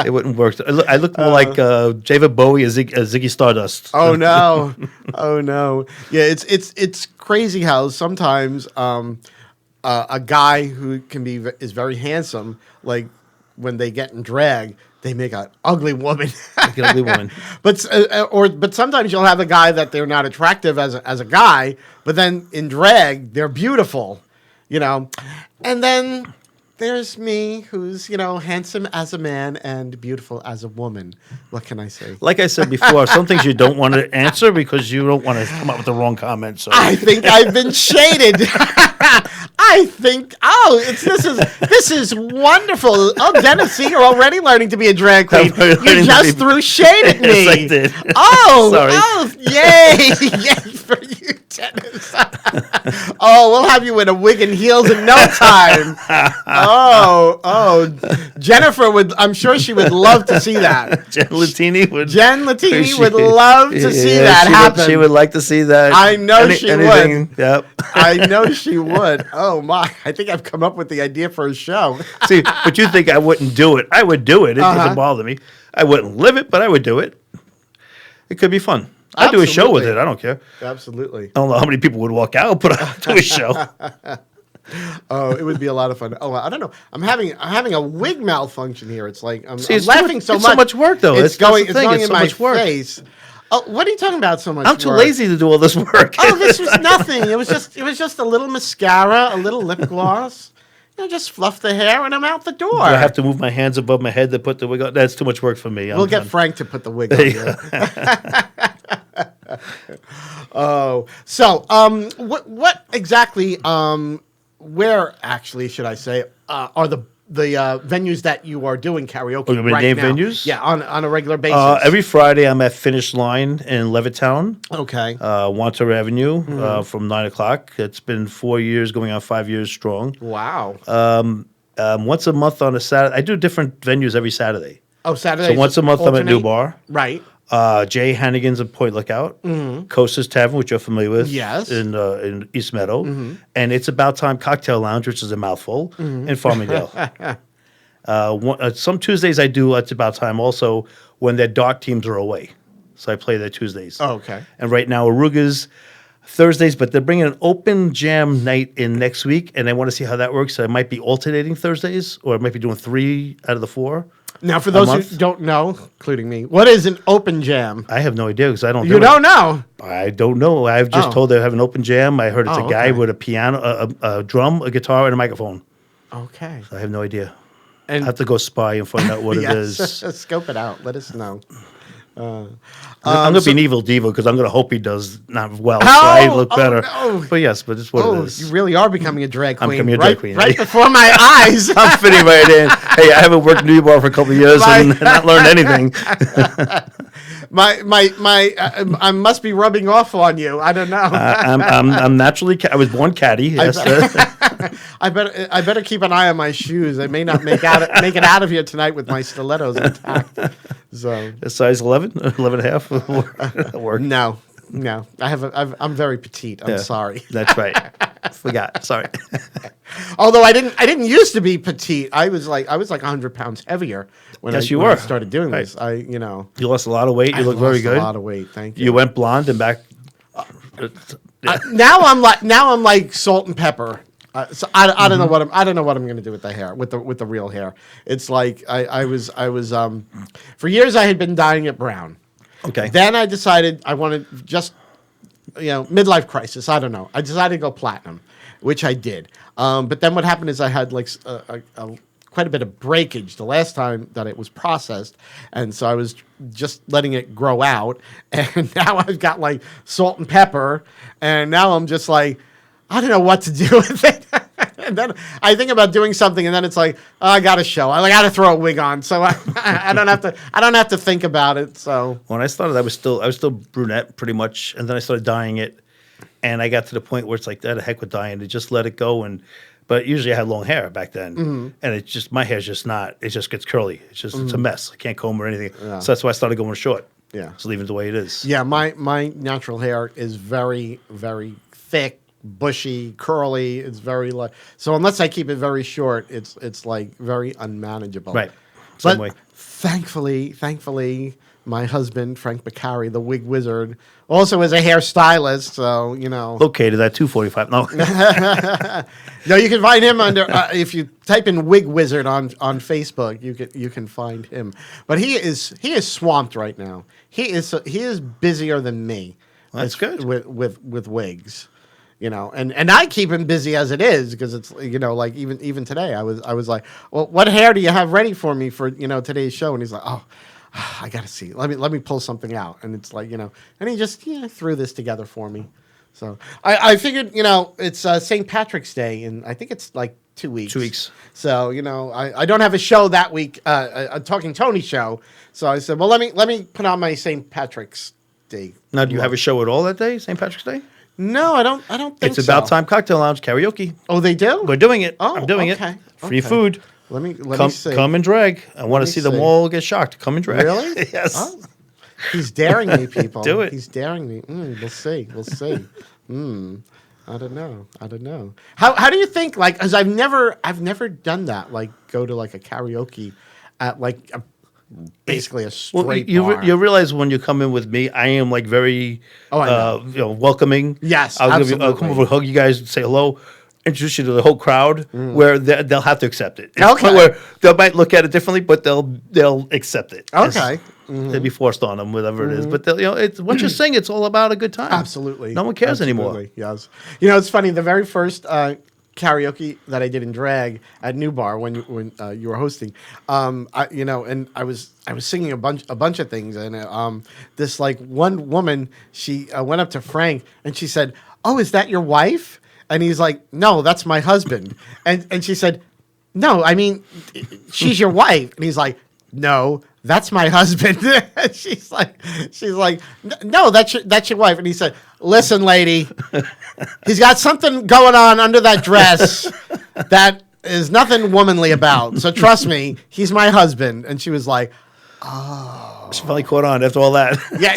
it wouldn't work. I look more like David Bowie as Ziggy Stardust. Oh no! Oh no! Yeah, it's crazy how sometimes a guy who is very handsome, like when they get in drag, they make an ugly woman. Like an ugly woman. But sometimes you'll have a guy that they're not attractive as a guy, but then in drag they're beautiful, and then there's me, who's handsome as a man and beautiful as a woman. What can I say? Like I said before, some things you don't want to answer because you don't want to come up with the wrong comment. So I think I've been shaded. I think. This is wonderful. Oh, Dennis, see, you're already learning to be a drag queen. You just threw shade at me. Yes, I did. Oh, sorry. Oh, yay, yay for you, Dennis. Oh, we'll have you in a wig and heels in no time. Oh, Jennifer would. I'm sure she would love to see that. Jen Latini would. Would love to see that happen. She would like to see that. I know she would. Yep. I know she would. Oh my! I think I've come up with the idea for a show. See, but you think I wouldn't do it? I would do it. It doesn't bother me. I wouldn't live it, but I would do it. It could be fun. I'd do a show with it. I don't care. Absolutely. I don't know how many people would walk out, but I'd do a show. Oh, it would be a lot of fun. Oh, I don't know. I'm having a wig malfunction here. It's like I'm It's laughing so much. It's so much work, though. It's going in so my much work. face. Oh, what are you talking about? So much. I'm too work? lazy to do all this work. Oh, this was nothing. It was just a little mascara, a little lip gloss. Just fluff the hair and I'm out the door. I have to move my hands above my head to put the wig on. That's too much work for me. We'll get Frank to put the wig on you. Oh, so what exactly? Where actually should I say are the venues that you are doing karaoke you mean right name now? venues? Yeah, on a regular basis. Every Friday, I'm at Finish Line in Levittown. Okay. Wanter Avenue from 9 o'clock. It's been 4 years, going on 5 years strong. Wow. Once a month on a Saturday. I do different venues every Saturday. Oh, Saturday. So once a month, I'm at New Bar. Right. Jay Hannigan's at Point Lookout. Costa's Tavern, which you're familiar with. Yes. In East Meadow. And It's About Time Cocktail Lounge, which is a mouthful, in Farmingdale. Some Tuesdays I do It's About Time also when their dart teams are away. So I play there Tuesdays. Oh, okay. And right now, Aruga's Thursdays, but they're bringing an open jam night in next week, and I want to see how that works. So I might be alternating Thursdays, or I might be doing 3 out of the 4. Now, for those who don't know, including me, what is an open jam? I have no idea because I don't. You don't know? I don't know. I've just told they have an open jam. I heard it's a guy okay. with a piano, a drum, a guitar, and a microphone. Okay. I have no idea. And I have to go spy and find out what it is. Scope it out. Let us know. I'm going to be an evil diva because I'm going to hope he does not well, so I look better. No. But yes, but it's what it is. You really are becoming a drag queen. I'm becoming a drag queen. Right before my eyes. I'm fitting right in. Hey, I haven't worked in New Bar for a couple of years and not learned anything. I must be rubbing off on you. I don't know. I'm naturally. I was born catty. Yes. I better keep an eye on my shoes. I may not make it out of here tonight with my stilettos intact. So A size 11, 11 and a half. Work. no. I'm very petite. I'm sorry. That's right. Forgot. Sorry. Although I didn't used to be petite. I was like 100 pounds heavier when I started doing this. You lost a lot of weight. You look very good. A lot of weight. Thank you. You went blonde and back. Now I'm like salt and pepper. So I don't know what I'm going to do with the hair, with the real hair. It's like I was for years I had been dyeing it brown. Okay. Then I decided I wanted just midlife crisis. I don't know. I decided to go platinum, which I did. But then what happened is I had like quite a bit of breakage the last time that it was processed, and so I was just letting it grow out. And now I've got like salt and pepper, and now I'm just like, I don't know what to do with it. and then I think about doing something, and then it's like, oh, I got a show. I got to throw a wig on, so I don't have to. I don't have to think about it. So When I started, I was still brunette pretty much, and then I started dyeing it, and I got to the point where it's like, the heck with dyeing it, just let it go. But usually I had long hair back then, and it's just my hair's just not. It just gets curly. It's a mess. I can't comb or anything. Yeah. So that's why I started going short. Yeah. Just leave it the way it is. yeah, my natural hair is very very thick, bushy, curly. It's very like so. Unless I keep it very short, it's like very unmanageable. Right. Same But way. thankfully, my husband Frank Beccari, the wig wizard, also is a hairstylist. So Located at 245. No. No, you can find him under if you type in wig wizard on Facebook. You can find him. But he is swamped right now. He is busier than me. That's good. with wigs. And I keep him busy as it is because it's like even today I was like, well, what hair do you have ready for me for today's show? And he's like, oh, I gotta see. Let me pull something out. And it's like and he just threw this together for me. So I figured it's St. Patrick's Day and I think it's like 2 weeks. 2 weeks. So I don't have a show that week, a Talking Tony show. So I said, well, let me put on my St. Patrick's Day. Now, do you have a show at all that day, St. Patrick's Day? No, I don't think It's About Time Cocktail Lounge karaoke. Oh, they do? We're doing it. Oh, I'm doing okay, it. Free okay. food. Let me Come, see. come and drag. I want to me see them see. all get shocked. Come and drag. Really? Yes. Oh, he's daring me, people. Do it. He's daring me. We'll see. I don't know. How do you think? Like, because I've never done that. Like, go to like a karaoke at like basically a straight bar. You realize when you come in with me, I am like very, I know. welcoming. Yes, I'll absolutely. come over, hug you guys, say hello, introduce you to the whole crowd. Where they'll have to accept it. It's Okay. Where they might look at it differently, but they'll accept it. Okay. They'll be forced on them, whatever it is. But it's once you sing, it's all about a good time. Absolutely. No one cares anymore. Absolutely, yes. It's funny. The very first karaoke that I did in drag at New Bar when you were hosting, and I was singing a bunch of things, and this like one woman, she went up to Frank and she said, "Oh, is that your wife?" And he's like, "No, that's my husband." And she said, "No, I mean, she's your wife." And he's like, "No, that's my husband." she's like, "No, that's your wife." And he said, "Listen, lady, he's got something going on under that dress that is nothing womanly about. So trust me, he's my husband." And she was like, She finally caught on after all that. "Yeah,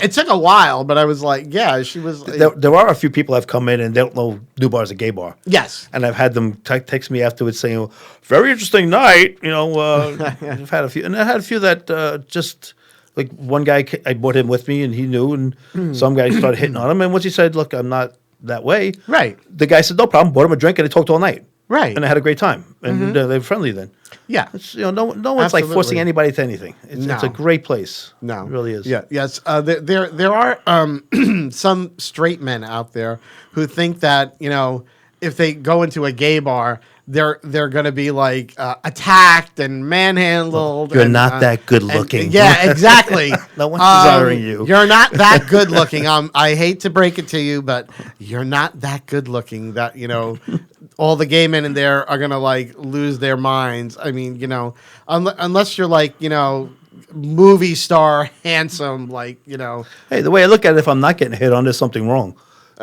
it took a while, but I was like, yeah, she was." There are a few people I've come in and they don't know New Bar is a gay bar. Yes. And I've had them text me afterwards saying, "Very interesting night." I've had a few, and I had a few that just like one guy. I brought him with me, and he knew, and some guy started hitting on him. And once he said, "Look, I'm not that way," Right. the guy said, "No problem." Bought him a drink, and they talked all night. Right. And I had a great time, and they were friendly then. Yeah. It's, no one's like forcing Absolutely. anybody to anything. It's a No. great place. No, It really is. Yeah, yes. There are some straight men out there who think that if they go into a gay bar, they're going to be like attacked and manhandled. You're and, not that good and- looking. yeah, exactly. No one's desiring you. You're not that good looking. I hate to break it to you, but you're not that good looking. That all the gay men in there are gonna like lose their minds. I mean, unless you're like movie star handsome, like Hey, the way I look at it, if I'm not getting hit on, there's something wrong.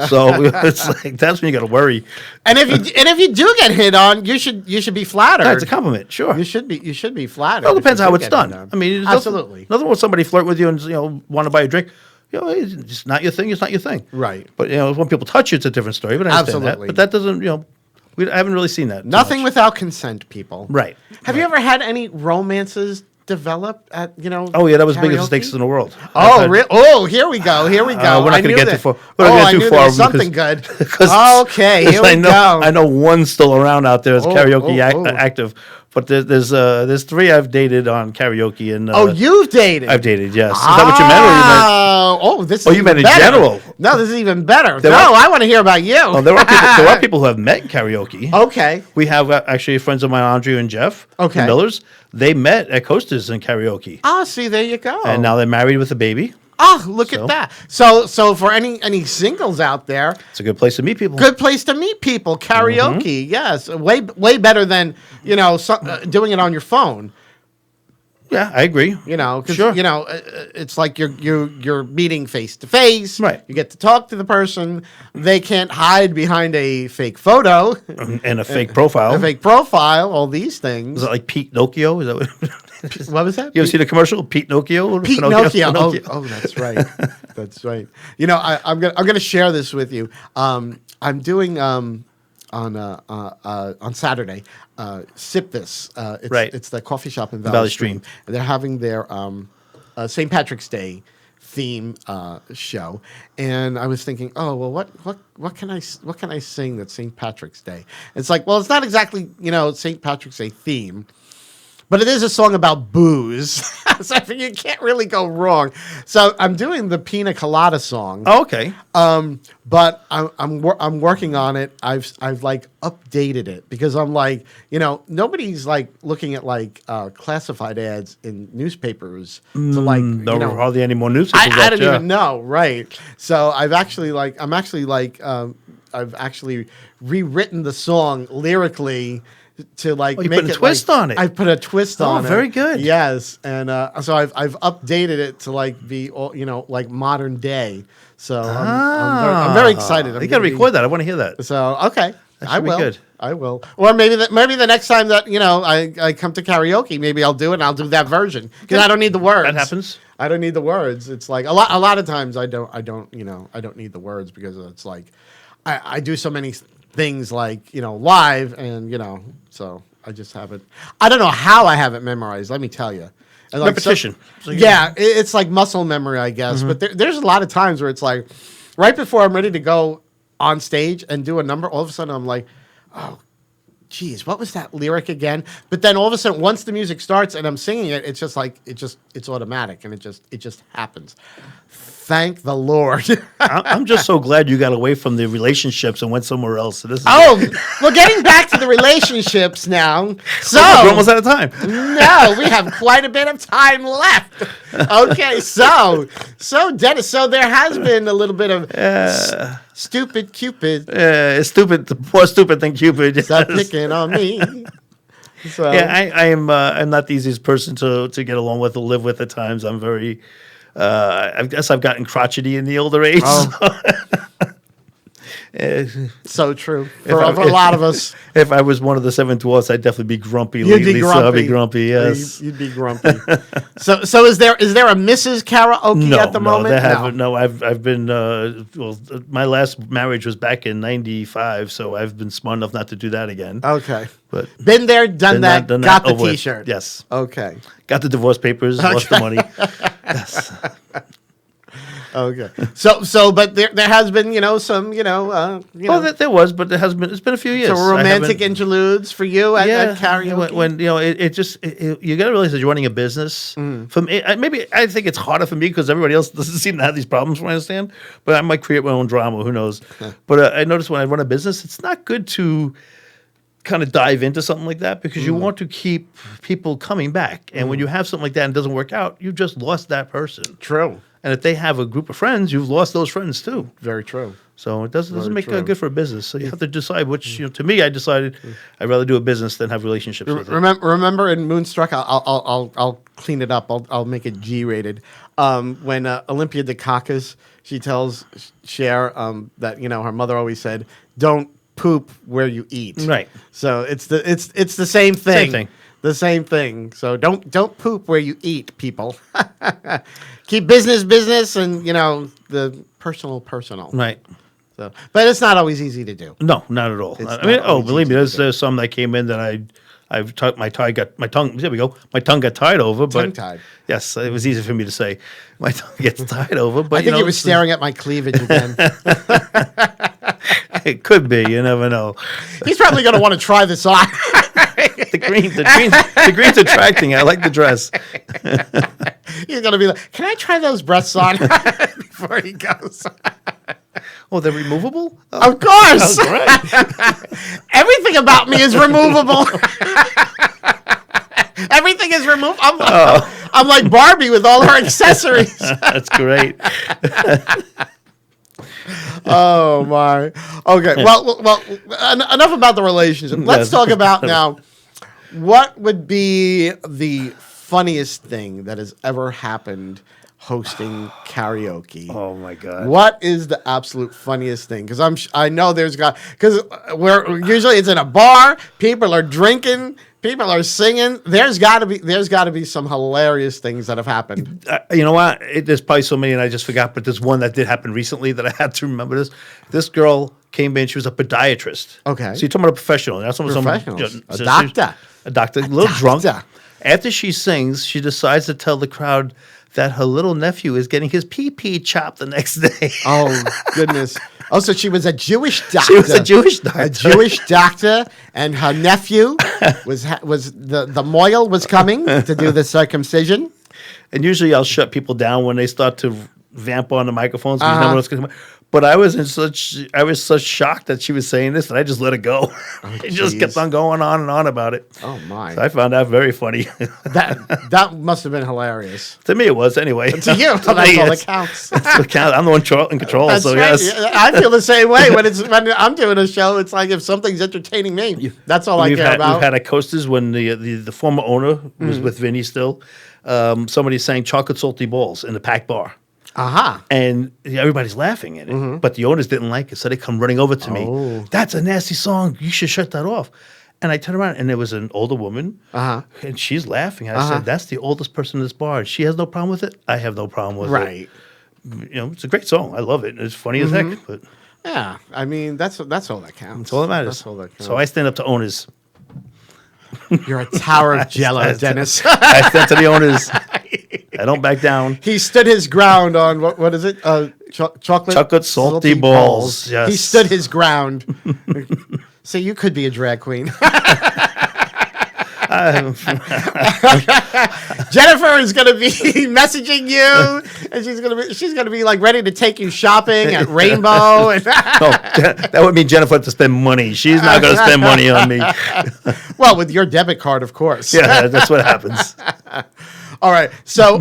So it's like that's when you got to worry. And if you do get hit on, you should be flattered. That's a compliment, sure. You should be flattered. It all if depends you how do it's get done. hit on. I mean, absolutely. Nothing with somebody flirt with you and want to buy a drink. It's not your thing. It's not your thing. Right. But when people touch you, it's a different story. But I understand Absolutely. that. But that doesn't. I haven't really seen that. too Nothing much. without consent, people. Right. Have you ever had any romances develop at Oh yeah, that was the biggest karaoke? mistakes in the world. Oh, really? Oh, here we go. Here we go. We're not I going to knew get that- too far. We're not I going to knew get too there far. was something good. because Okay, here we I know, go. I know one's still around out there as karaoke oh. active, but there's three I've dated on karaoke and Oh, you've dated. I've dated. Yes. Is that what you meant? Or you meant? Oh, this is Oh, you even meant in better. general. No, this is even better. There no, are- I want to hear about you. Oh, there are people who have met karaoke. Okay. We have actually friends of mine, Andrea and Jeff. Okay. The Millers. They met at Coasters in karaoke, Oh, see, there you go. and now they're married with a baby. Oh, look So- at that. So for any singles out there, It's a good place to meet people. good place to meet people. Karaoke, yes, way better than doing it on your phone. Yeah, I agree. Because Sure. it's like you're meeting face to face. Right. You get to talk to the person. They can't hide behind a fake photo, And a fake profile. a fake profile. All these things. Is it like Pete Nokia? Is that what? What was that? You ever see the commercial? Pete Nokia? Pete Nokia. Oh, that's right. That's right. I'm gonna share this with you. I'm doing on Saturday. Sip This. Right. It's the coffee shop in Valley Valley Stream. Stream. And they're having their St. Patrick's Day theme show, and I was thinking, oh well, what can I sing that's St. Patrick's Day? It's like, well, it's not exactly St. Patrick's Day theme. But it is a song about booze, so I think you can't really go wrong. So I'm doing the Pina Colada song. Oh, okay. But I'm working on it. I've like updated it because I'm like, nobody's like looking at like classified ads in newspapers to like, There were hardly any more news. I don't even know, right? So I've actually rewritten the song lyrically to like you make put a it twist like, on it. I put a twist on it. very good. Yes, and so I've updated it to like be like modern day. So I'm very excited. You got to record that. I want to hear that. So okay, I should be will. good. I will. Or maybe the next time that I come to karaoke, maybe I'll do it and I'll do that version because I don't need the words. That happens. I don't need the words. It's like a lot of times I don't need the words because it's like I do so many things like live and so I just have it. I don't know how I have it memorized. Let me tell you. And like, Repetition. It's like muscle memory, I guess. But there's a lot of times where it's like right before I'm ready to go on stage and do a number, all of a sudden I'm like, oh, geez, what was that lyric again? But then all of a sudden, once the music starts and I'm singing it, it's just like it's automatic and it just happens. Thank the Lord. I'm just so glad you got away from the relationships and went somewhere else. So this is We're getting back to the relationships now. So we're almost out of time. no, we have quite a bit of time left. Okay, so Dennis, so there has been a little bit of stupid Cupid. It's stupid. More stupid than Cupid. Stop picking on me. So Yeah, I am. I'm not the easiest person to get along with or live with at times. I'm very. I guess I've gotten crotchety in the older age. so true for a lot of us. If I was one of the seven dwarfs, I'd definitely be grumpy. You'd lately, be so grumpy. I'd be grumpy. Yes. You'd be grumpy. So is there a Mrs. Karaoke at the moment? They haven't. No, I've been. Well, my last marriage was back in '95, so I've been smart enough not to do that again. Okay. But Been there, done that, done got the over with. T-shirt. Yes. Okay. Got the divorce papers, lost the money. Yes. Okay. But there has been, some, Well, there was, but it's been a few years. so romantic interludes for you at karaoke. When you got to realize that you're running a business. For me, maybe I think it's harder for me because everybody else doesn't seem to have these problems. From what I understand, but I might create my own drama. Who knows? But I notice when I run a business, it's not good to kind of dive into something like that because you want to keep people coming back. And when you have something like that and it doesn't work out, you've just lost that person. True. And if they have a group of friends, you've lost those friends too. Very true. So it doesn't make true. Good for a business. So you have to decide which. To me, I decided I'd rather do a business than have relationships with it. Remember in Moonstruck, I'll clean it up. I'll make it G-rated. When Olympia Dukakis, she tells Cher that her mother always said, "Don't poop where you eat." Right. So it's the same thing. Same thing. The same thing. So don't poop where you eat, people. Keep business, and the personal. Right. So, but it's not always easy to do. No, not at all. It's I mean, not always believe me, easy to there's some that came in that I've my tongue. There we go. My tongue got tied over. Tongue-tied. Yes, it was easy for me to say. My tongue gets tied over. But I think he was staring at my cleavage again. It could be. You never know. He's probably going to want to try this on. The green's attracting. I like the dress. He's going to be like, "Can I try those breasts on?" before he goes. Oh, they're removable? Of course. Oh, great. Everything about me is removable. everything is removed. I'm like Barbie with all her accessories. That's great. Oh my. Okay. Well. Enough about the relationship. Let's talk about now. What would be the funniest thing that has ever happened hosting karaoke? Oh my God. What is the absolute funniest thing? Because I know because we're usually it's in a bar. People are drinking. People are singing. There's got to be some hilarious things that have happened. You know what? There's probably so many, and I just forgot. But there's one that did happen recently that I had to remember this. This girl came in. She was a podiatrist. Okay. So you're talking about a professional. That's Professionals. A doctor. A doctor. A little drunk. doctor. After she sings, she decides to tell the crowd that her little nephew is getting his pee-pee chopped the next day. Oh goodness. Oh, so she was a Jewish doctor. She was a Jewish doctor. A Jewish doctor, and her nephew was the moil was coming to do the circumcision. And usually I'll shut people down when they start to vamp on the microphones. Because you never know what's gonna come out. But I was such shocked that she was saying this that I just let it go. It just kept on going on and on about it. Oh my! So I found that very funny. That must have been hilarious. To me, it was anyway. To you, that's all that counts. I'm the one in control. That's so right. yes, I feel the same way when I'm doing a show. It's like if something's entertaining me, that's all I care about. We've had at Coasters when the former owner was with Vinny still. Somebody sang "Chocolate Salty Balls" in the packed bar. And everybody's laughing at it, but the owners didn't like it, so they come running over to me. That's a nasty song. You should shut that off. And I turned around, and there was an older woman, and she's laughing. And I said, "That's the oldest person in this bar. She has no problem with it. I have no problem with it. Right? It's a great song. I love it. It's funny as heck. But yeah, I mean that's all that counts. That's all that matters. That's all that counts. So I stand up to owners. You're a tower of Jello, Dennis. I stand to the owners. I don't back down. He stood his ground on what is it? Chocolate salty balls. Yes. He stood his ground. So you could be a drag queen. Jennifer is going to be messaging you, and she's going to be like ready to take you shopping at Rainbow. And that would mean Jennifer to spend money. She's not going to spend money on me. Well, with your debit card, of course. Yeah, that's what happens. All right. So,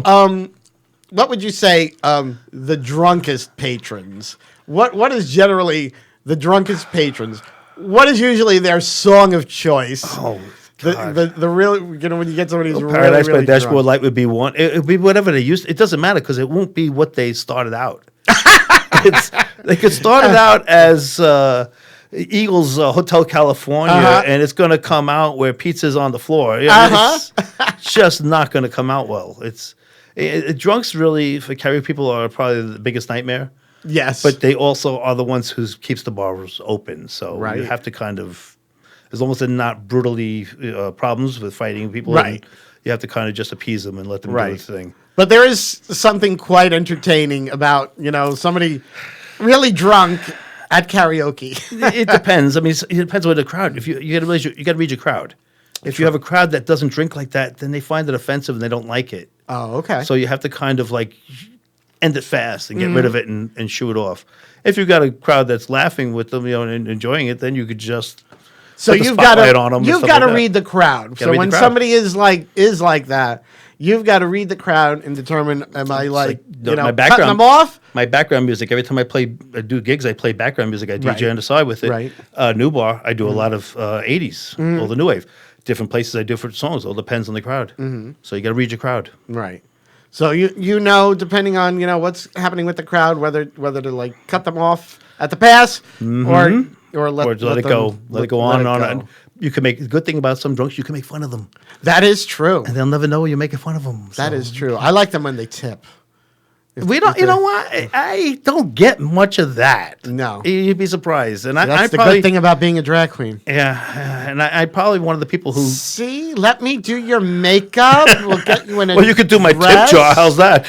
what would you say the drunkest patrons? What is generally the drunkest patrons? What is usually their song of choice? Oh. The real, when you get somebody who's Paradise really by Dashboard drunk. Light would be one. It would be whatever they used. It doesn't matter because it won't be what they started out. They could start it out as Eagles Hotel California, and it's going to come out where pizza's on the floor. It's just not going to come out well. Drunks really for karaoke people are probably the biggest nightmare. Yes, but they also are the ones who keeps the bars open. So you have to kind of. As long as they're not brutally problems with fighting people, right? You have to kind of just appease them and let them do their thing. But there is something quite entertaining about somebody really drunk at karaoke. It depends. I mean, it depends on the crowd. If you got to read your crowd. If you have a crowd that doesn't drink like that, then they find it offensive and they don't like it. Oh, okay. So you have to kind of like end it fast and get rid of it and shoo it off. If you've got a crowd that's laughing with them, and enjoying it, then you could just. So you've got to read the crowd. So when somebody is like that, you've got to read the crowd and determine, am I my background, cutting them off? My background music. Every time I do gigs, I play background music. I DJ on the side with it. Right. New Bar, I do a lot of 80s, all the new wave. Different places I do different songs. It all depends on the crowd. So you got to read your crowd. Right. So depending on what's happening with the crowd, whether to cut them off at the pass or let it go. Let it go on and on. And you can make a good thing about some drunks. You can make fun of them. That is true. And they'll never know you're making fun of them. That is true. I like them when they tip. We don't. You know what? I don't get much of that. No, you'd be surprised. And that's the good thing about being a drag queen. Yeah, and I probably one of the people who let me do your makeup. We'll get you in a well, you could do my tip jar. How's that?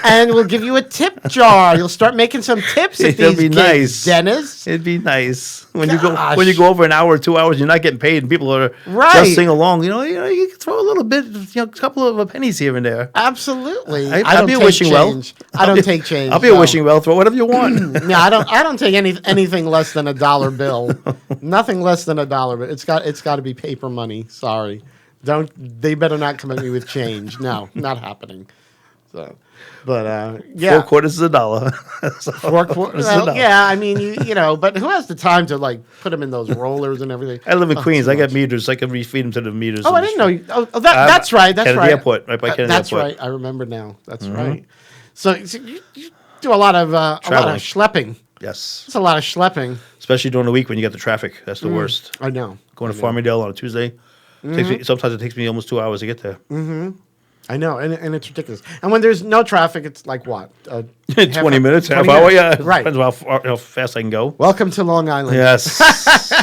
And we'll give you a tip jar. You'll start making some tips at these gigs, nice, Dennis. It'd be nice when you go over an hour or 2 hours. You're not getting paid, and people are just sing along. You can throw a little bit, a couple of pennies here and there. Absolutely. I'll be wishing well. I don't take change. I'll be wishing well. Throw whatever you want. Yeah, I don't take anything less than $1 bill. Nothing less than $1 bill. It's got to be paper money. Sorry. They better not come at me with change. No, not happening. So, but yeah. 4 quarters is a dollar. So, 4 quarters. is a dollar. Yeah, I mean, you know, but who has the time to like put them in those rollers and everything? I live in Queens. too I got much. meters. I can refeed them to the meters. Oh, in I the didn't know. street. That's right. That's Kennedy right. Airport, right by Kennedy That's Airport. right. I remember now. That's right. So you do a lot of Traveling. schlepping. Yes. It's a lot of schlepping. Especially during the week when you get the traffic. That's the worst. I know. Going to Farmingdale on a Tuesday. Sometimes it takes me almost 2 hours to get there. I know, and it's ridiculous. And when there's no traffic, it's like what? 20 minutes, half 20 hour, minutes. yeah. Right. Depends on how fast I can go. Welcome to Long Island. Yes.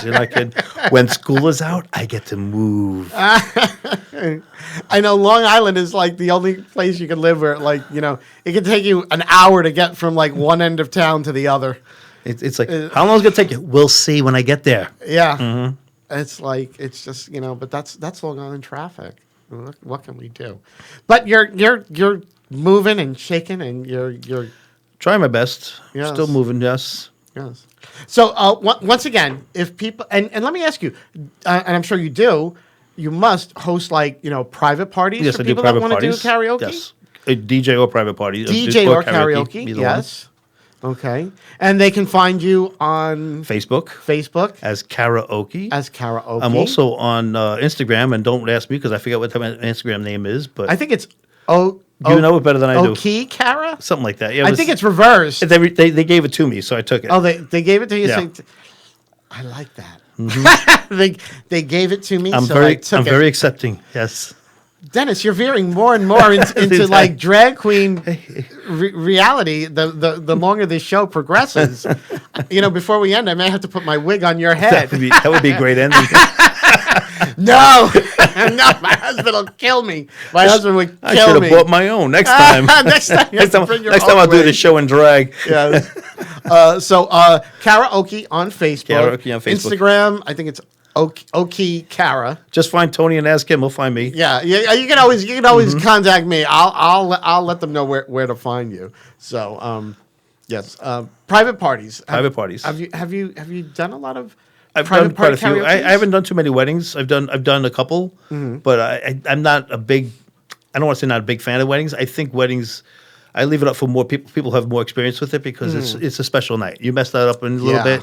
You're not kidding. When school is out, I get to move. I know Long Island is like the only place you can live where, like, you know, it can take you an hour to get from like one end of town to the other. It's like, how long is it going to take you? We'll see when I get there. Yeah. It's like, it's just, you know, but that's Long Island traffic. What can we do? But you're moving and shaking, and you're Trying my best. Yes. Still moving, yes. yes. So once again, if people and let me ask you, and I'm sure you do, you must host like, you know, private parties Yes, for I do people private that want to do parties. karaoke. Yes. A DJ or private party. DJ or karaoke. either Yes. Okay. And they can find you on one. Facebook Facebook as karaoke. as karaoke. I'm also on Instagram, and don't ask me because I forget what type of Instagram name is, but I think it's you know it better than I do. Okee Kara. Something like that. Yeah, I think it's reversed. they gave it to me, so I took it. Oh, they gave it to you. Yeah. I like that. they gave it to me. I'm so I took I'm it. very accepting. Yes. Dennis, you're veering more and more into like drag queen reality. The longer this show progresses, you know, before we end, I may have to put my wig on your head. That would be a great ending. No, no, my husband will kill me. My husband would I kill should me. have bought my own next time. Next time, you have to bring your next time own I'll do wig. the show in drag. Yeah. So karaoke on Facebook. Karaoke on Facebook. Instagram, I think it's Okee Kara. Just find Tony and ask him. He'll find me. Yeah, you can always Mm-hmm. contact me. I'll let them know where to find you. So yes, private parties. Private parties. Have you done a lot of? I've private done quite a party few. I karaokes? haven't done too many weddings. I've done a couple, but I'm not a big. I don't want to say not a big fan of weddings. I think weddings. I leave it up for more people. People who have more experience with it because it's a special night. You mess that up in a little Yeah. bit,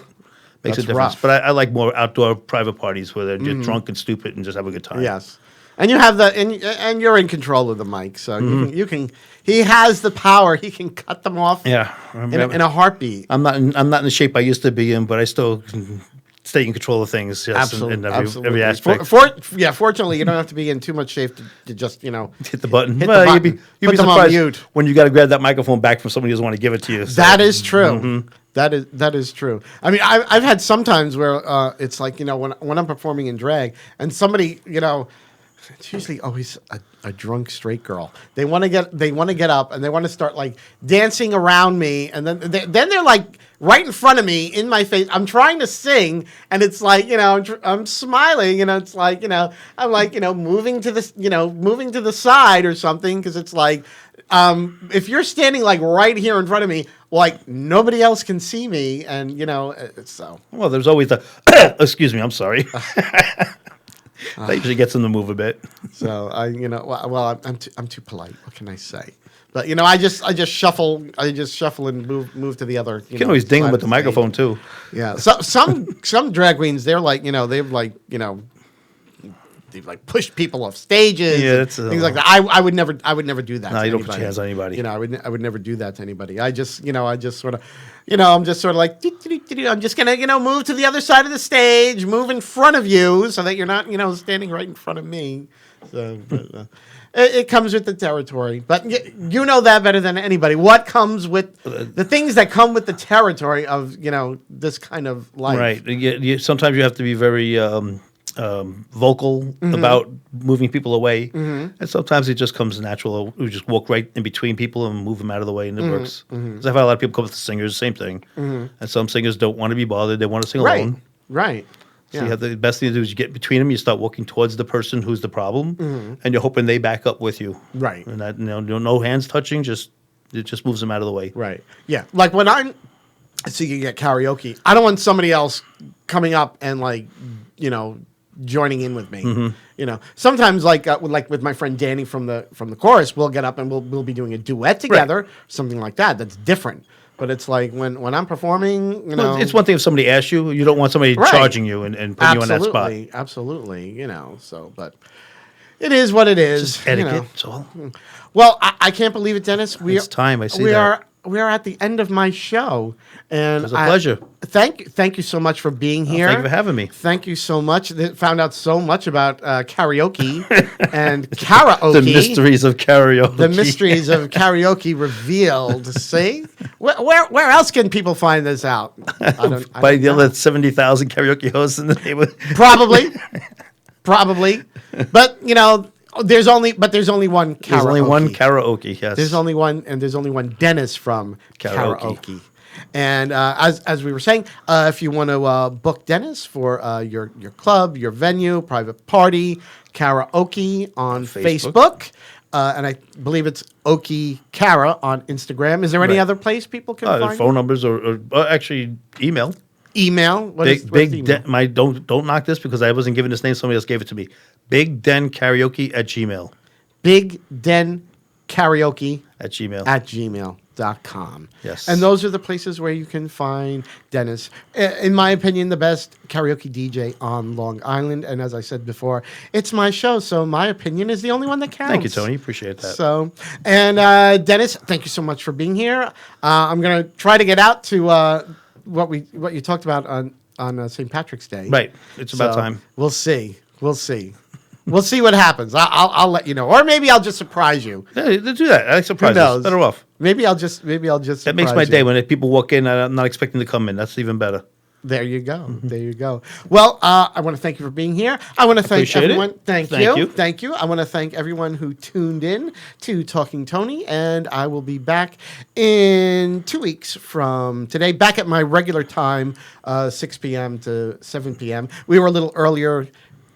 makes That's a difference. rough. But I like more outdoor private parties where they're just drunk and stupid and just have a good time. Yes, and you have and you're in control of the mic, so you can. He has the power. He can cut them off. Yeah. In a heartbeat. I'm not in the shape I used to be in, but I still can stay in control of things. Yes, Absolutely, in absolutely. every aspect. Fortunately, you don't have to be in too much shape to just, you know, Hit the button. Hit the Well, button. You'd be Put them on surprised mute. when you got to grab that microphone back from somebody who doesn't want to give it to you. So. That is true. That is true. I mean, I've had some times where it's like, you know, when I'm performing in drag and somebody, you know, it's usually always a drunk straight girl. They want to get up and they want to start like dancing around me, and then they're like right in front of me in my face. I'm trying to sing, and it's like, you know, I'm smiling, and it's like, you know, I'm like, you know, moving to the side or something, because it's like, if you're standing like right here in front of me, like nobody else can see me, and you know, so. Well, there's always the. Excuse me. I'm sorry. That usually gets them to move a bit. So you know, well, I'm too polite. What can I say? But you know, I just shuffle and move to the other. You can always ding them with the microphone too. Yeah. So some drag queens, they're like, you know, they've like pushed people off stages. Yeah, and that's things like that. I would never do that. No, to you don't put anybody. your hands on anybody. You know, I would never do that to anybody. I just sort of. You know, I'm just sort of like, I'm just going to, you know, move to the other side of the stage, move in front of you so that you're not, you know, standing right in front of me. So but, it comes with the territory. But you know that better than anybody. What comes with the things that come with the territory of, you know, this kind of life. Right. Sometimes you have to be very vocal about moving people away. And sometimes it just comes natural. We just walk right in between people and move them out of the way, and it works. Because I've had a lot of people come with the singers, same thing. And some singers don't want to be bothered. They want to sing alone. Right. So Yeah. you have the best thing to do is you get between them. You start walking towards the person who's the problem, and you're hoping they back up with you. Right. And that, you know, no hands touching. It just moves them out of the way. Right. Yeah. Like when I'm singing at karaoke, I don't want somebody else coming up and like, you know, joining in with me. Mm-hmm. You know, sometimes like with my friend Danny from the chorus, we'll get up and we'll be doing a duet together, something like that. That's different. But it's like when I'm performing, you know, Well, it's one thing if somebody asks you. You don't want somebody Right. charging you and putting you on that spot. Absolutely, you know. So, but it is what it is. Just you etiquette. know. That's all. Well, I can't believe it, Dennis. It's time, I see we that. we are at the end of my show, and It was a pleasure. Thank you so much for being here. Thank you for having me. Thank you so much. Found out so much about karaoke and karaoke. The mysteries of karaoke. The mysteries of karaoke revealed. See, where else can people find this out? I By don't the know. other 70,000 karaoke hosts in the neighborhood. Probably, but you know, there's only one karaoke. There's only one karaoke, yes. There's only one, and there's only one Dennis from Karaoke. karaoke. And as we were saying, if you want to book Dennis for your club, your venue, private party, karaoke on Facebook, and I believe it's Okee Kara on Instagram. Is there any Right. other place people can find phone you? numbers or actually email. Email? What's Big the email? Den, don't knock this because I wasn't given this name. Somebody else gave it to me. Big Den Karaoke at Gmail. Big Den Karaoke At Gmail. at gmail.com. Yes. And those are the places where you can find Dennis. In my opinion, the best karaoke DJ on Long Island. And as I said before, it's my show, so my opinion is the only one that counts. Thank you, Tony. Appreciate that. So, and Dennis, thank you so much for being here. I'm going to try to get out to what you talked about on St. Patrick's Day. Right. It's about So, time. We'll see. We'll see what happens. I'll let you know, or maybe I'll just surprise you. Yeah, do that. I like surprises. knows? Better off. Maybe I'll just. That makes surprise my you. day when people walk in and I'm not expecting to come in. That's even better. There you go. There you go. Well, I want to thank you for being here. I want to thank Appreciate it. everyone. Thank Thank you. Thank you. I want to thank everyone who tuned in to Talking Tony, and I will be back in 2 weeks from today, back at my regular time, 6 p.m. to 7 p.m. We were a little earlier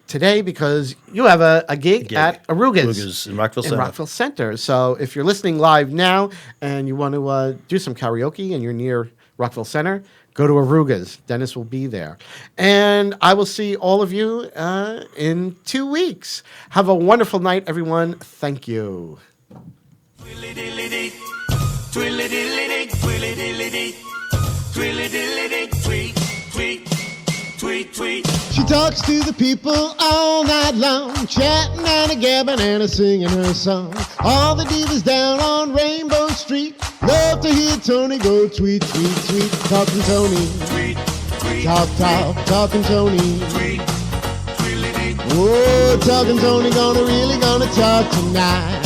today because you have a gig at Aruga's Aruga's in Rockville Center. So if you're listening live now and you want to do some karaoke and you're near Rockville Center, go to Aruga's. Dennis will be there. And I will see all of you in 2 weeks. Have a wonderful night, everyone. Thank you. Twilly-dilly-dee, twilly-dilly-dee, twilly-dilly-dee, twilly-dilly-dee, tweet, tweet, tweet, tweet. She talks to the people all night long, chatting and a gabbing and a singing her song. All the divas down on Rainbow Street love to hear Tony go tweet, tweet, tweet. Talking Tony, Tweet, tweet, talking Tony. tweet, twilly-dee. Oh, talking Tony gonna really talk tonight.